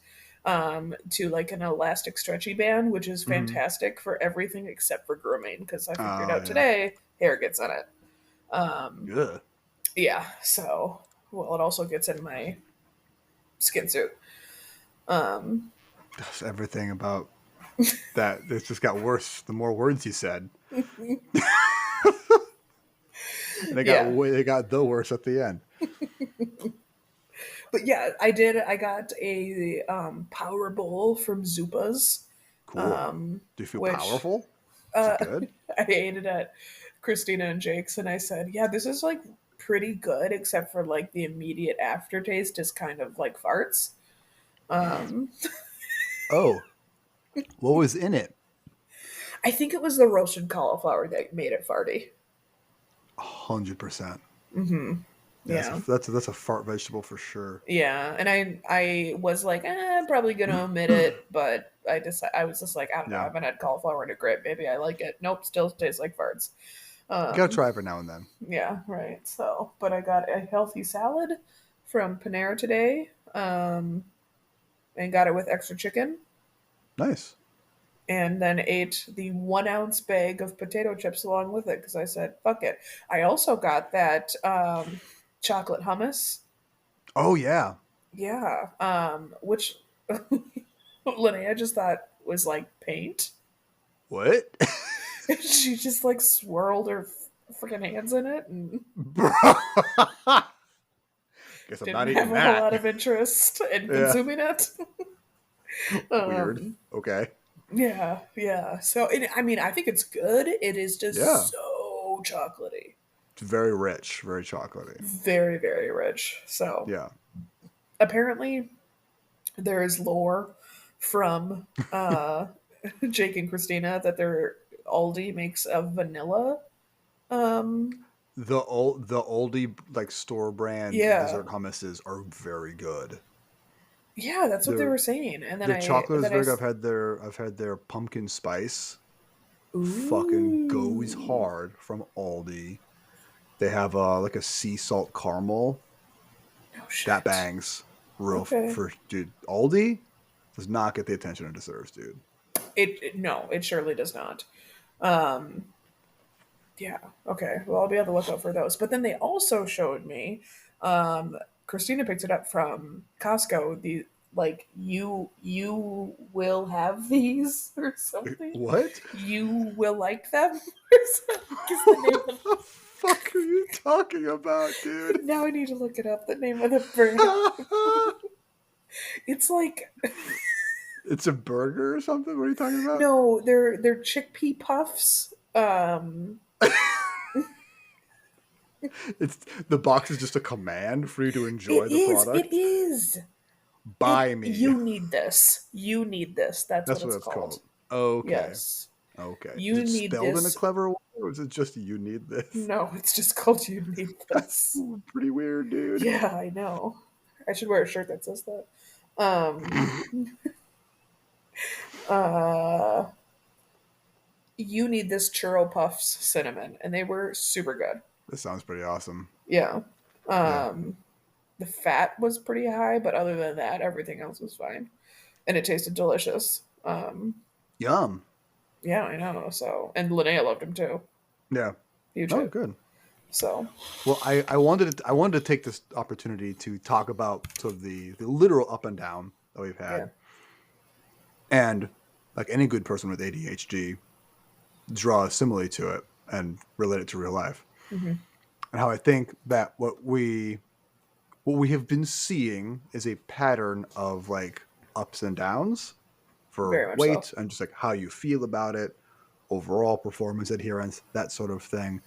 to like an elastic stretchy band, which is Mm-hmm. fantastic for everything except for grooming. Because I figured Oh out yeah. today hair gets in it. Good. Yeah, so well, it also gets in my skin suit. Um, That's everything about that. It just got worse the more words you said, and yeah, they got the worse at the end. but yeah, I did. I got a power bowl from Zupa's, Cool. Do you feel which powerful? Is uh, it good? I ate it at Christina and Jake's, and I said, "Yeah, this is like pretty good, except for like the immediate aftertaste is kind of like farts." Um, Oh, what was in it? I think it was the roasted cauliflower that made it farty. 100%. Mm-hmm. Yeah, Yeah. that's a fart vegetable for sure. Yeah, and I was like, I'm probably gonna omit it, but I was just like, I don't know, I Yeah, haven't had cauliflower in a grip. Maybe I like it. Nope, still tastes like farts. you gotta Um, try every now and then. yeah, right. So, but I got a healthy salad from Panera today, and got it with extra chicken, Nice. and then ate the 1 ounce bag of potato chips along with it because I said, fuck it. I also got that chocolate hummus. Oh yeah. Yeah, which Linnea just thought was like paint. What? She just like swirled her freaking hands in it and Bro. Guess I'm not didn't have eating a whole that. lot of interest in Yeah. consuming it. Weird. um, Okay. yeah, yeah. So, I mean, I think it's good. It is Yeah. just so chocolatey, It's very rich, very chocolatey. very, very rich. So, Yeah. apparently, there is lore from Jake and Christina that their Aldi makes a vanilla. Um, The oldie like store brand yeah, dessert hummuses are very good. yeah, that's what they Their were saying. And their chocolate is then I, very good. I've had their pumpkin spice. Fucking goes ooh, hard from Aldi. They have like a sea salt caramel no that shit. bangs. Real Okay. for dude. Aldi does not get the attention it deserves, dude. No, it surely does not. Um, yeah. Okay. Well, I'll be on the lookout for those. But then they also showed me. Christina picked it up from Costco. The like you will have these or something. What? You will like them or something is the name What of. the fuck are you talking about, dude? Now I need to look it up. The name of the brand. It's like It's a burger or something? What are you talking about? no, they're chickpea puffs. It's the box is just a command for you to enjoy It the is. It product. is. Buy me. You need this. You need this. That's what That's what it's it's called. called. Okay. Yes. Okay. Is You it need spelled in a this. clever way or is it just you need this? No, it's just called you need That's this. pretty weird, dude. Yeah, I know. I should wear a shirt that says that. Um uh you need this churro puffs cinnamon and they were super good. This sounds pretty awesome. Yeah. Yeah. Um the fat was pretty high, but other than that everything else was fine. And it tasted delicious. Yum. Yeah, I know. So and Linnea loved him too. Yeah. Huge Oh, hit. good. So Well, I wanted to take this opportunity to talk about sort of the literal up and down that we've yeah. had, and like any good person with ADHD, draw a simile to it and relate it to real life, Hmm. and how I think that what we have been seeing is a pattern of like ups and downs for Very much so. weight and just like how you feel about it, overall performance adherence, that sort of thing.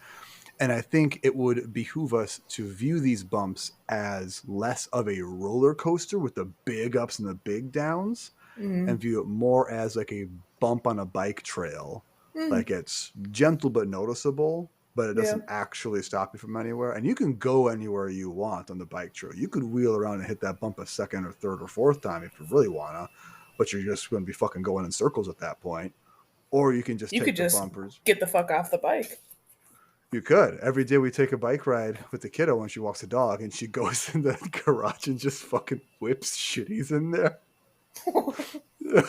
And I think it would behoove us to view these bumps as less of a roller coaster with the big ups and the big downs, Mm. and view it more as like a bump on a bike trail. Mm. Like it's gentle but noticeable, but it Yeah. doesn't actually stop you from anywhere. And you can go anywhere you want on the bike trail. You could wheel around and hit that bump a second or third or fourth time if you really wanna, but you're just going to be fucking going in circles at that point. Or you can just You could take the just bumpers. get the fuck off the bike. You could. Every day we take a bike ride with the kiddo when she walks the dog, and she goes in the garage and just fucking whips shitties in there.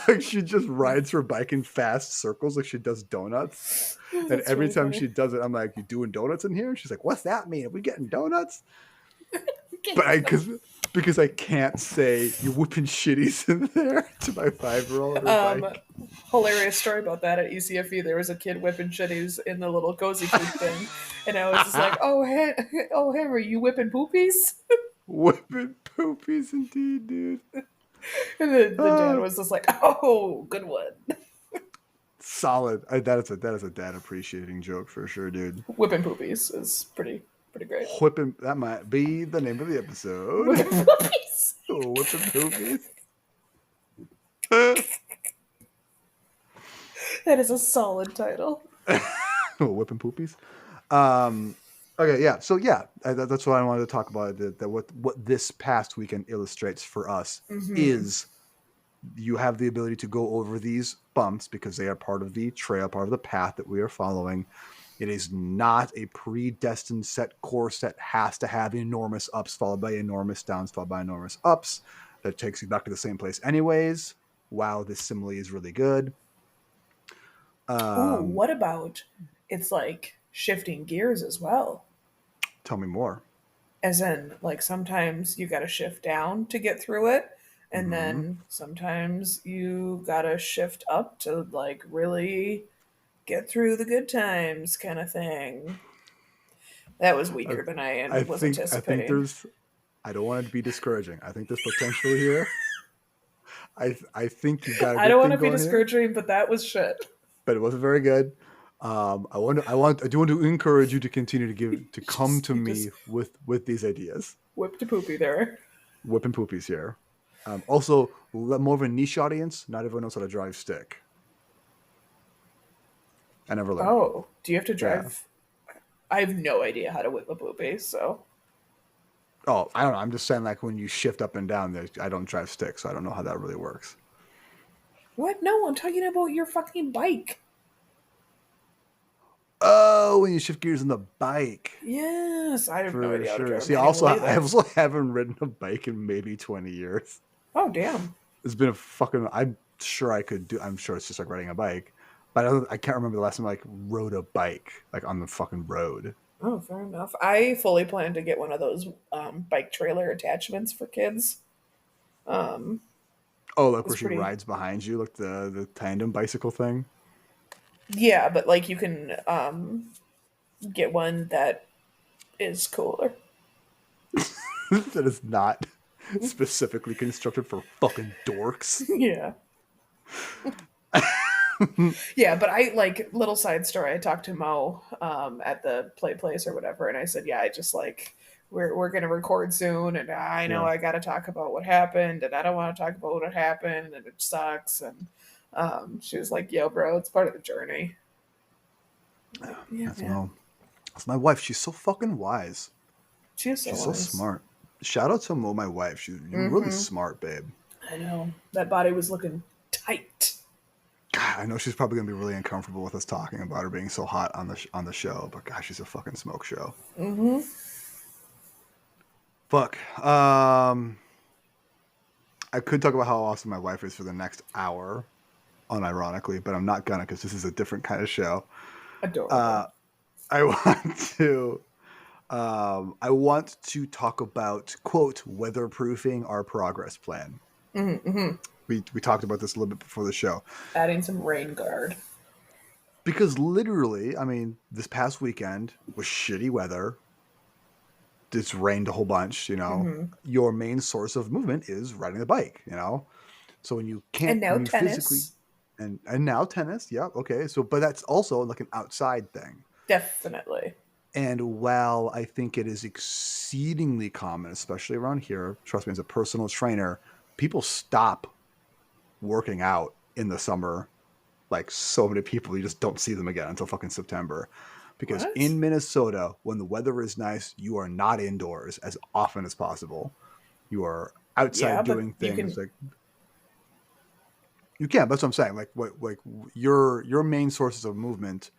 Like she just rides her bike in fast circles like she does donuts. And That's every really time funny. she does it, I'm like, "You doing donuts in here?" And she's like, "What's that mean? Are we getting donuts?" But because I can't say you're whipping shitties in there to my 5-year-old on her um, bike. hilarious story about that at ECFE. There was a kid whipping shitties in the little cozy food thing, and I was just like, "Oh, oh, Henry, you whipping poopies?" Whipping poopies indeed, dude. And the dad Uh, was just like, "Oh, good one." Solid. That is a dad appreciating joke for sure, dude. Whipping poopies is pretty great. Whipping, that might be the name of the episode. Whipping poopies. Whipping poopies. That is a solid title. Whipping poopies. Um, okay, yeah. So yeah, that's what I wanted to talk about. That what this past weekend illustrates for us Hmm. is you have the ability to go over these bumps because they are part of the trail, part of the path that we are following. It is not a predestined set course that has to have enormous ups followed by enormous downs followed by enormous ups. That takes you back to the same place anyways. Wow, this simile is really good. Ooh, Um, what about it's like shifting gears as well? Tell me more. As in, like sometimes you got to shift down to get through it, and Hmm. then sometimes you got to shift up to like really. get through the good times kind of thing. That was weaker than I was I think anticipating. there's. I don't want it to be discouraging. I think there's potential here. I think you've got a I don't good want thing to be going here, discouraging, but that was shit. but it wasn't very good. I do want to encourage you to continue to come to You me just with these ideas. whipped a poopy there. Whipping poopies here. Also, more of a niche audience. Not everyone knows how to drive stick. I never learned. Oh, do you have to Yeah. drive? I have no idea how to whip a poopy, so. Oh, I don't know. I'm just saying, like when you shift up and down, I don't drive stick, so I don't know how that really works. What? No, I'm talking about your fucking bike. Oh, when you shift gears on the bike. Yes, I have no For idea how to sure. drive a See, manual I either. also haven't ridden a bike in maybe 20 years. Oh, damn. It's been a fucking. I'm sure I could do. I'm sure it's just like riding a bike, but I can't remember the last time I like rode a bike like on the fucking road. Oh, fair enough. I fully plan to get one of those bike trailer attachments for kids. Um, Oh, like where it's she pretty. rides behind you, like the tandem bicycle thing. Yeah, but like you can get one that is cooler. That is not specifically constructed for fucking dorks. Yeah. Yeah, but I like little side story. I talked to Mo at the play place or whatever, and I said, "Yeah, I just like we're gonna record soon, and I know Yeah. I got to talk about what happened, and I don't want to talk about what happened, and it sucks." And she was like, "Yo, bro, it's part of the journey." I'm like, yeah, That's man, Mo. That's my wife. She's so fucking wise. she is so She's so wise. smart. Shout out to Mo, my wife. You're really Mm-hmm. smart, babe. I know that body was looking tight. God, I know she's probably gonna be really uncomfortable with us talking about her being so hot on the show, but gosh, she's a fucking smoke show. Mm-hmm. Fuck. I could talk about how awesome my wife is for the next hour, unironically, but I'm not gonna because this is a different kind of show. Adorable. Uh, I want to. I want to talk about quote weatherproofing our progress plan. Mm-hmm. We talked about this a little bit before the show Adding some rain guard. because literally, I mean, this past weekend was shitty weather. It's rained a whole bunch. Mm-hmm. Your main source of movement is riding the bike. So And now when you physically tennis. and now tennis, yeah, okay. So, but that's also like an outside thing. Definitely. And while I think it is exceedingly common, especially around here, trust me, as a personal trainer, people stop working out in the summer. Like so many people, you just don't see them again until fucking September. Because What? in Minnesota, when the weather is nice, you are not indoors as often as possible. You are Yeah, outside but doing you things can. like you can. That's what I'm saying. Like your main sources of movement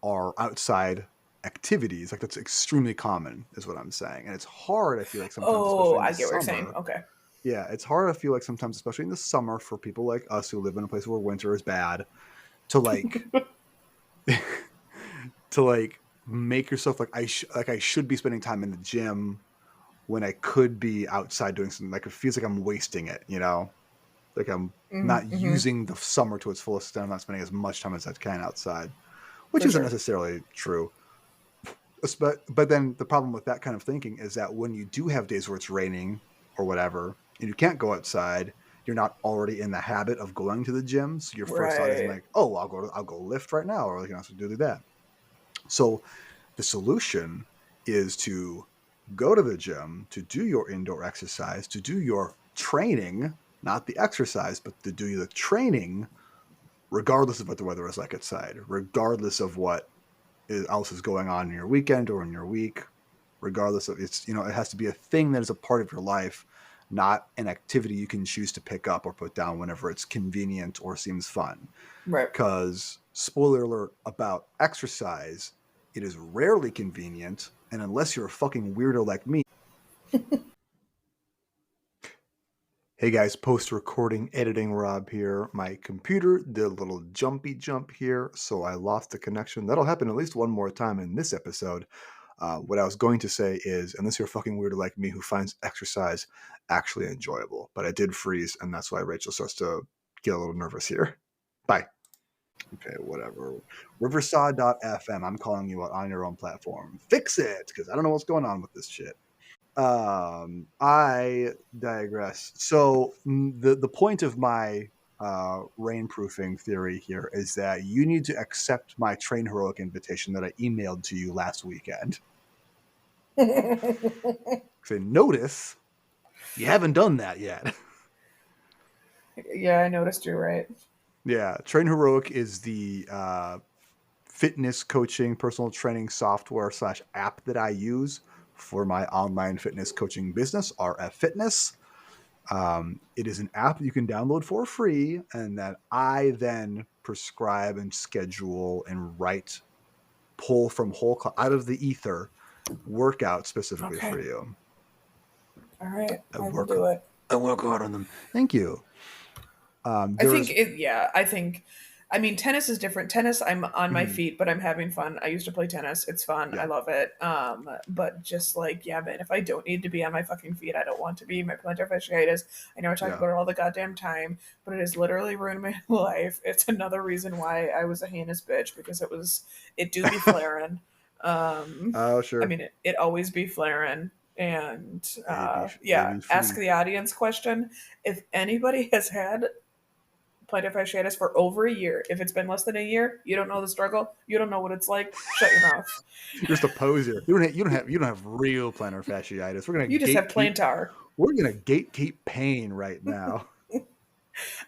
are outside activities. Like that's extremely common, is what I'm saying. And it's hard. I feel like sometimes, Oh, especially in the I get what you're saying. summer. Okay. Yeah, it's hard. I feel like sometimes, especially in the summer, for people like us who live in a place where winter is bad, to like to like make yourself like I should be spending time in the gym when I could be outside doing something. Like it feels like I'm wasting it. Like I'm not Mm-hmm. using the summer to its fullest extent. I'm not spending as much time as I can outside, which For isn't sure. necessarily true. But then the problem with that kind of thinking is that when you do have days where it's raining or whatever, and you can't go outside, you're not already in the habit of going to the gym. So your first thought isn't Right. like, oh, I'll go lift right now, or also do that. So the solution is to go to the gym, to do your indoor exercise, to do your training, not the exercise, but to do the training, regardless of what the weather is like outside, regardless of what else is going on in your weekend or in your week, regardless of it has to be a thing that is a part of your life, not an activity you can choose to pick up or put down whenever it's convenient or seems fun. Right. Because, spoiler alert about exercise, it is rarely convenient. And unless you're a fucking weirdo like me. Hey guys, post recording editing Rob here. My computer did a little jumpy jump here, so I lost the connection. That'll happen at least one more time in this episode. What I was going to say is, unless you're a fucking weirdo like me who finds exercise actually enjoyable, but I did freeze, and that's why Rachel starts to get a little nervous here. Bye. Okay, whatever. Riversaw.fm. I'm calling you out on your own platform. Fix it, because I don't know what's going on with this shit. I digress. So the point of my rainproofing theory here is that you need to accept my Train Heroic invitation that I emailed to you last weekend. Say, notice you haven't done that yet. Yeah, I noticed you're right. Yeah, Train Heroic is the fitness coaching, personal training software / app that I use for my online fitness coaching business, RF Fitness. It is an app you can download for free, and that I then prescribe and schedule and pull from out of the ether workout specifically Okay. for you. All right. I I will work do it. I work hard on them. Thank you. I think There's it, yeah, I mean, tennis is different. Tennis, I'm on my mhm, feet, but I'm having fun. I used to play tennis. It's fun. I yeah, love it. But just like, yeah, man, if I don't need to be on my fucking feet, I don't want to be. My plantar fasciitis, I know I talk yeah. about it all the goddamn time, but it has literally ruined my life. It's another reason why I was a heinous bitch, because it do be flaring. Oh, I sure. mean, it always be flaring. And They yeah, be ask free. the audience question. If anybody has had plantar fasciitis for over a year. If it's been less than a year, you don't know the struggle. You don't know what it's like. Shut your mouth. You're just a poser. You don't have real plantar fasciitis. You just have plantar. We're gonna gatekeep pain right now.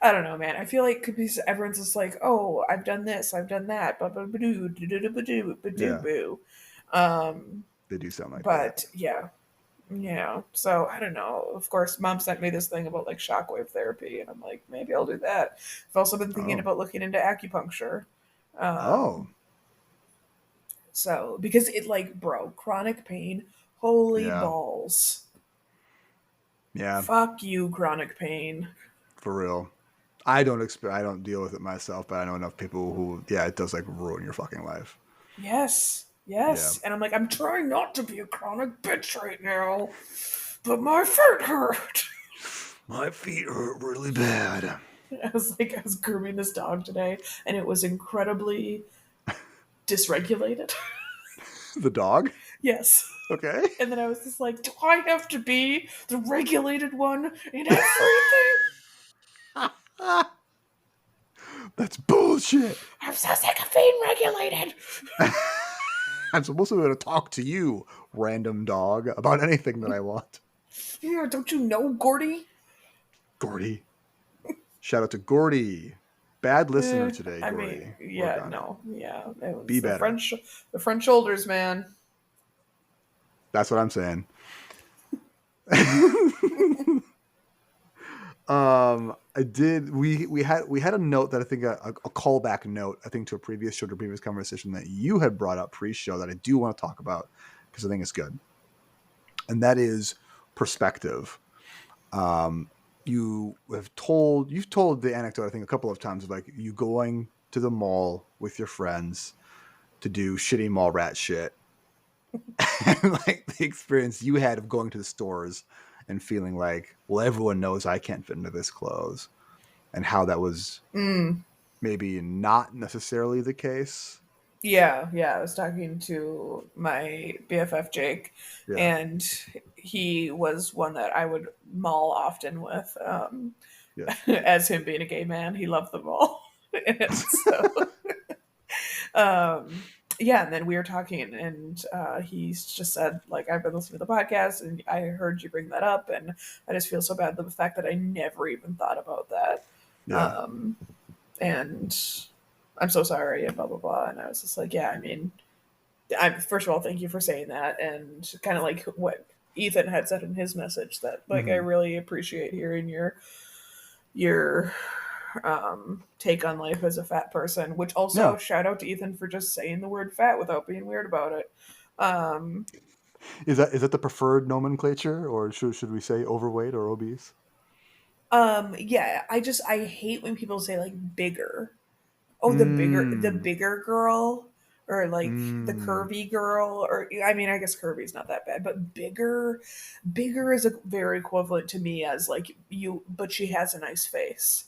I don't know, man. I feel like because everyone's just like, oh, I've done this, I've done that, Yeah, boo. Um, they do sound like that. but yeah, yeah. So I don't know. Of course, mom sent me this thing about like shockwave therapy, and I'm like, maybe I'll do that. I've also been thinking Oh, about looking into acupuncture. oh, So because it like, bro, chronic pain, holy yeah, balls. yeah, Fuck you, chronic pain. for real. I don't deal with it myself, but I know enough people who, yeah, it does like ruin your fucking life. Yes, Yeah, yes. And I'm like, I'm trying not to be a chronic bitch right now, but my feet hurt. my feet hurt really bad. I was grooming this dog today, and it was incredibly dysregulated. The dog. Yes. Okay, And then I was just like, do I have to be the regulated one in everything? that's bullshit. I'm so sick of being regulated. I'm supposed to be able to talk to you, random dog, about anything that I want. Yeah, don't you know, Gordy? Gordy. Shout out to Gordy. Bad listener today, I mean, Gordy. Work yeah, on it. no, yeah, it Be was better. the French shoulders, man. That's what I'm saying. I did. We had a note that I think a callback note, I think, to a previous show, to a previous conversation that you had brought up pre-show that I do want to talk about because I think it's good, and that is perspective. Um, you've told the anecdote, I think, a couple of times, of like you going to the mall with your friends to do shitty mall rat shit, and like the experience you had of going to the stores and feeling like, well, everyone knows I can't fit into this clothes, and how that was Mm, maybe not necessarily the case. yeah, yeah. I was talking to my BFF Jake, Yeah, and he was one that I would mall often with. yeah. As him being a gay man, he loved the mall, and so um yeah, and then we were talking, and he's just said, like, I've been listening to the podcast and I heard you bring that up, and I just feel so bad, the fact that I never even thought about that. Yeah. um and I'm so sorry, and blah blah blah. And I was just like, yeah, I mean, first of all, thank you for saying that, and kind of like what Ethan had said in his message, that like, I Hmm. really appreciate hearing your take on life as a fat person, which also Yeah. shout out to Ethan for just saying the word fat without being weird about it. Um, Is that the preferred nomenclature, or should we say overweight or obese? yeah, I hate when people say like bigger. Oh, the Mm. bigger girl, or like the Mm. curvy girl, or I mean, I guess curvy's not that bad, but bigger is a very equivalent to me as like, you, but she has a nice face.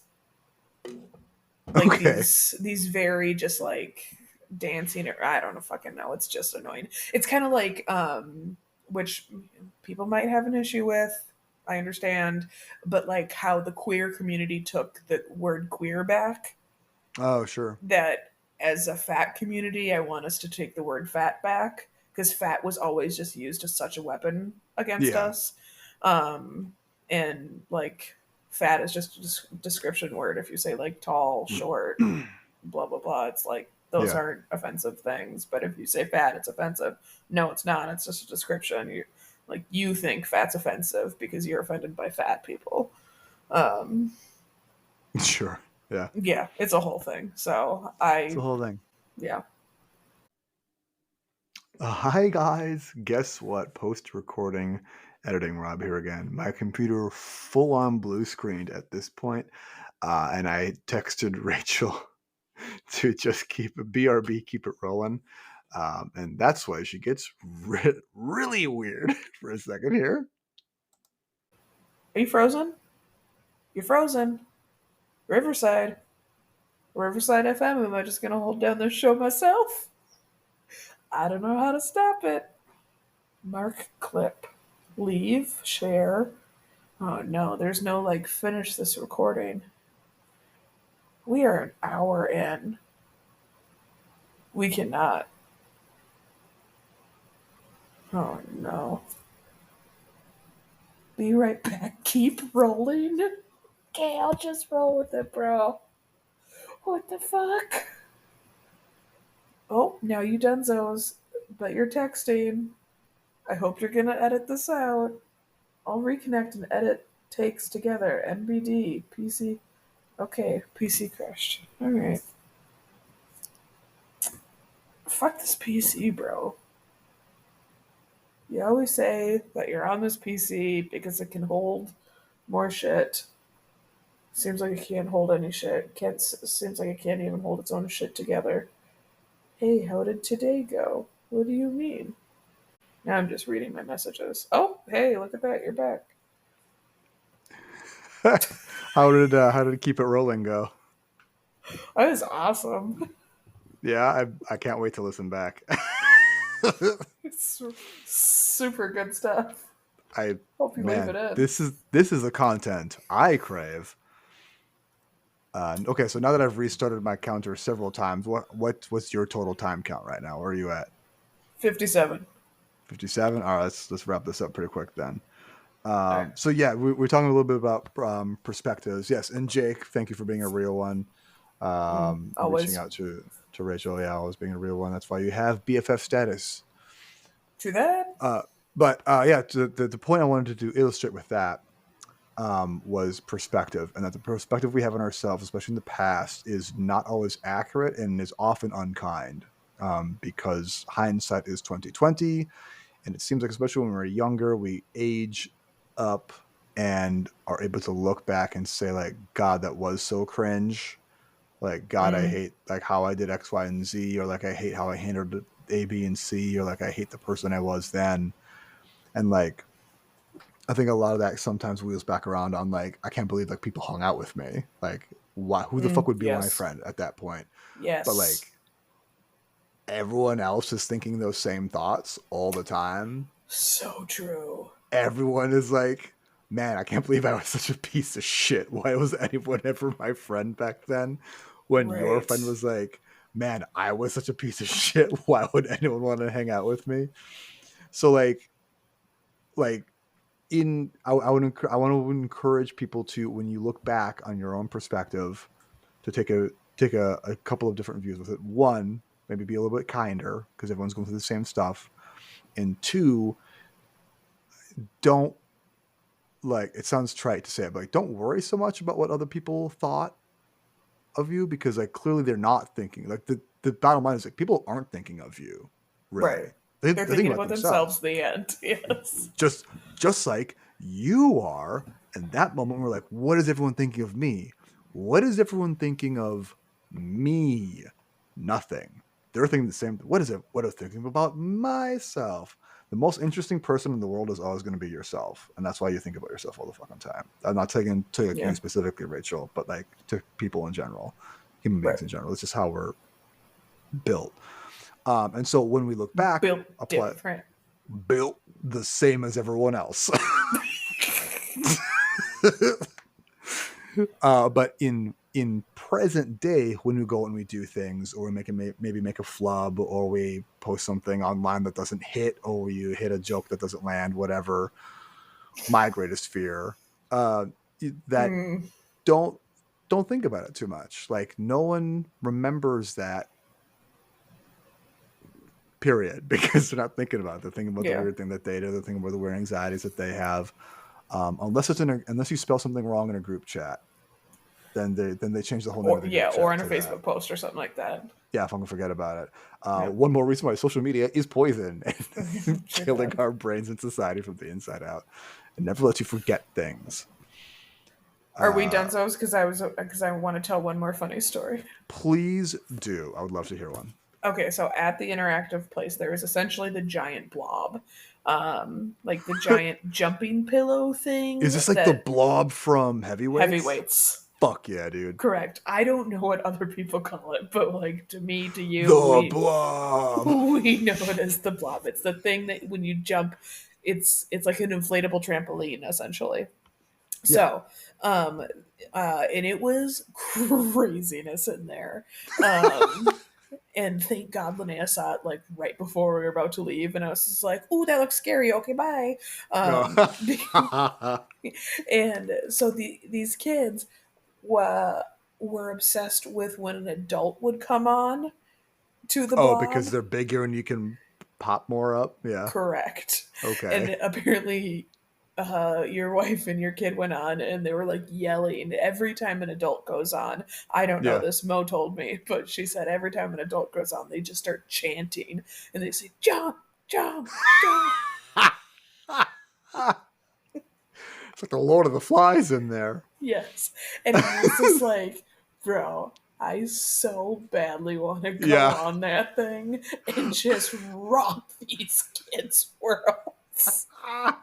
Like Okay. these very just like dancing, or I don't know, fucking know. It's just annoying. It's kind of like which people might have an issue with. I understand, but like how the queer community took the word queer back, Oh, sure. that as a fat community, I want us to take the word fat back, because fat was always just used as such a weapon against Yeah. us. And like fat is just a description word. If you say like tall, short, blah, blah, blah, it's like those Yeah. aren't offensive things. But if you say fat, it's offensive. No, it's not. It's just a description. You think fat's offensive because you're offended by fat people. Um, Sure. Yeah. yeah, it's a whole thing. So It's the whole thing. yeah. Hi guys. Guess what? Post recording editing Rob here again. My computer full on blue screened at this point, and I texted Rachel to just keep BRB, keep it rolling. And that's why she gets really weird for a second here. Are you frozen? You're frozen. Riverside. Riverside FM. Am I just gonna hold down this show myself? I don't know how to stop it. Mark clip. Leave. Share. Oh no, there's no like finish this recording. We are an hour in. We cannot. Oh no. Be right back. Keep rolling. Okay, I'll just roll with it, bro. What the fuck? Oh, now you dunzos. But you're texting. I hope you're gonna edit this out. I'll reconnect and edit takes together. NBD. PC. Okay, PC crashed. Alright. Fuck this PC, bro. You always say that you're on this PC because it can hold more shit. Seems like it can't hold any shit. Seems like it can't even hold its own shit together. Hey, how did today go? What do you mean? Now I'm just reading my messages. Oh, hey, look at that. You're back. How did keep it rolling go? That was awesome. Yeah, I can't wait to listen back. It's super good stuff. I Hope you leave it Man, in. this is the content I crave. Okay, so now that I've restarted my counter several times, what's your total time count right now? Where are you at? 57. 57. All right, let's wrap this up pretty quick then. All right. So yeah, we're talking a little bit about perspectives. Yes, and Jake, thank you for being a real one. And reaching Always. out to Rachel. Yeah, always being a real one. That's why you have BFF status. To that? But yeah, the point I wanted to illustrate with that was perspective, and that the perspective we have on ourselves, especially in the past, is not always accurate and is often unkind. Because hindsight is 2020, and it seems like especially when we're younger, we age up and are able to look back and say like, God, that was so cringe. Like, God, I Mm. hate like how I did X, Y, and Z, or like I hate how I handled A, B, and C, or like I hate the person I was then. And like I think a lot of that sometimes wheels back around on like, I can't believe like people hung out with me. Like, why? Who the fuck would be my Yes. friend at that point? But Yes. like, everyone else is thinking those same thoughts all the time. So true. Everyone is like, man, I can't believe I was such a piece of shit. Why was anyone ever my friend back then? When your Right. friend was like, man, I was such a piece of shit. Why would anyone want to hang out with me? So like I want to encourage people to, when you look back on your own perspective, to take a couple of different views with it. One, maybe be a little bit kinder because everyone's going through the same stuff, and two, don't, like, it sounds trite to say it, but like, don't worry so much about what other people thought of you, because like clearly they're not thinking. Like the bottom line is like people aren't thinking of you, Right. really. They're They're thinking thinking about about themselves themselves. in the end. Yes. Just like you are. And that moment we're like, what is everyone thinking of me? What is everyone thinking of me? Nothing. They're thinking the same. What is it? What are they thinking about myself? The most interesting person in the world is always going to be yourself, and that's why you think about yourself all the fucking time. I'm not taking to you Yeah. specifically, Rachel, but like to people in general. human beings Right. in general. It's just how we're built. And so when we look back, Built apply different. built the same as everyone else. But in present day, when we go and we do things, or we maybe make a flub, or we post something online that doesn't hit, or you hit a joke that doesn't land, whatever. My greatest fear, that Mm, don't think about it too much. Like, no one remembers that, period, because they're not thinking about it. They're thinking about the yeah. weird thing that they do. They're thinking about the weird anxieties that they have. Unless you spell something wrong in a group chat, then they change the whole name of Or the yeah, group or chat in a to that. Facebook post or something like that. Yeah, if I'm gonna forget about it. Yeah. One more reason why social media is poison, Sure killing does. our brains and society from the inside out. It never lets you forget things. Are we Uh, done, Zos? Because I want to tell one more funny story. please do. I would love to hear one. Okay, so at the interactive place, there is essentially the giant blob, like the giant jumping pillow Is thing this like the that blob from Heavyweights? heavyweights. Fuck yeah, dude. Correct. I don't know what other people call it, but like to me, to you, The we blob. we know it as the blob. It's the thing that when you jump, it's like an inflatable trampoline essentially. Yeah. So, and it was craziness in there. Um, and thank God Linnea saw it like right before we were about to leave, and I was just like, "Ooh, that looks scary. Okay, bye." No. And so these kids were obsessed with when an adult would come on to the Oh, because blob. they're bigger and you can pop more up. Yeah. Correct. Okay. And apparently, your wife and your kid went on and they were like yelling every time an adult goes on. I don't know Yeah. this. Mo told me, but she said every time an adult goes on, they just start chanting and they say, jump, jump, jump. It's like the Lord of the Flies in there. Yes. And I was just like, bro, I so badly want to go Yeah. on that thing and just romp these kids' worlds. I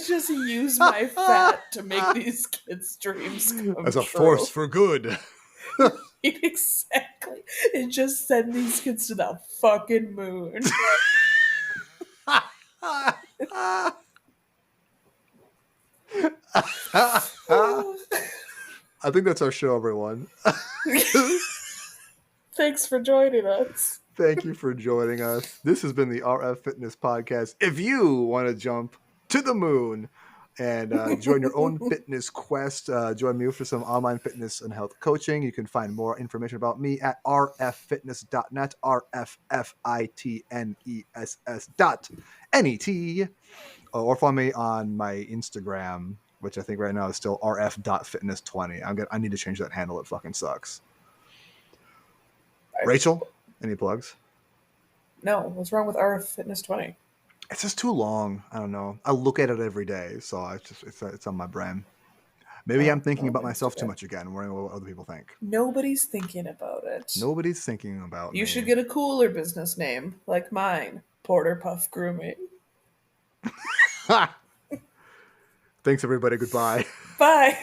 just use my fat to make these kids' dreams come As a true. force for good. Exactly. And just send these kids to the fucking moon. I think that's our show, everyone. Thanks for joining us. Thank you for joining us. This has been the RF Fitness Podcast. If you want to jump to the moon and join your own fitness quest, join me for some online fitness and health coaching. You can find more information about me at rffitness.net, rffitness.net, or follow me on my Instagram, which I think right now is still rf.fitness20. I need to change that handle. It fucking sucks. Rachel, any plugs? No, what's wrong with RF Fitness 20? It's just too long. I don't know. I look at it every day, so it's on my brain. Maybe I'm thinking about myself too much again, worrying about what other people think. Nobody's thinking about it. Nobody's thinking about me. You should get a cooler business name, like mine, Porter Puff Grooming. Thanks, everybody. Goodbye. Bye.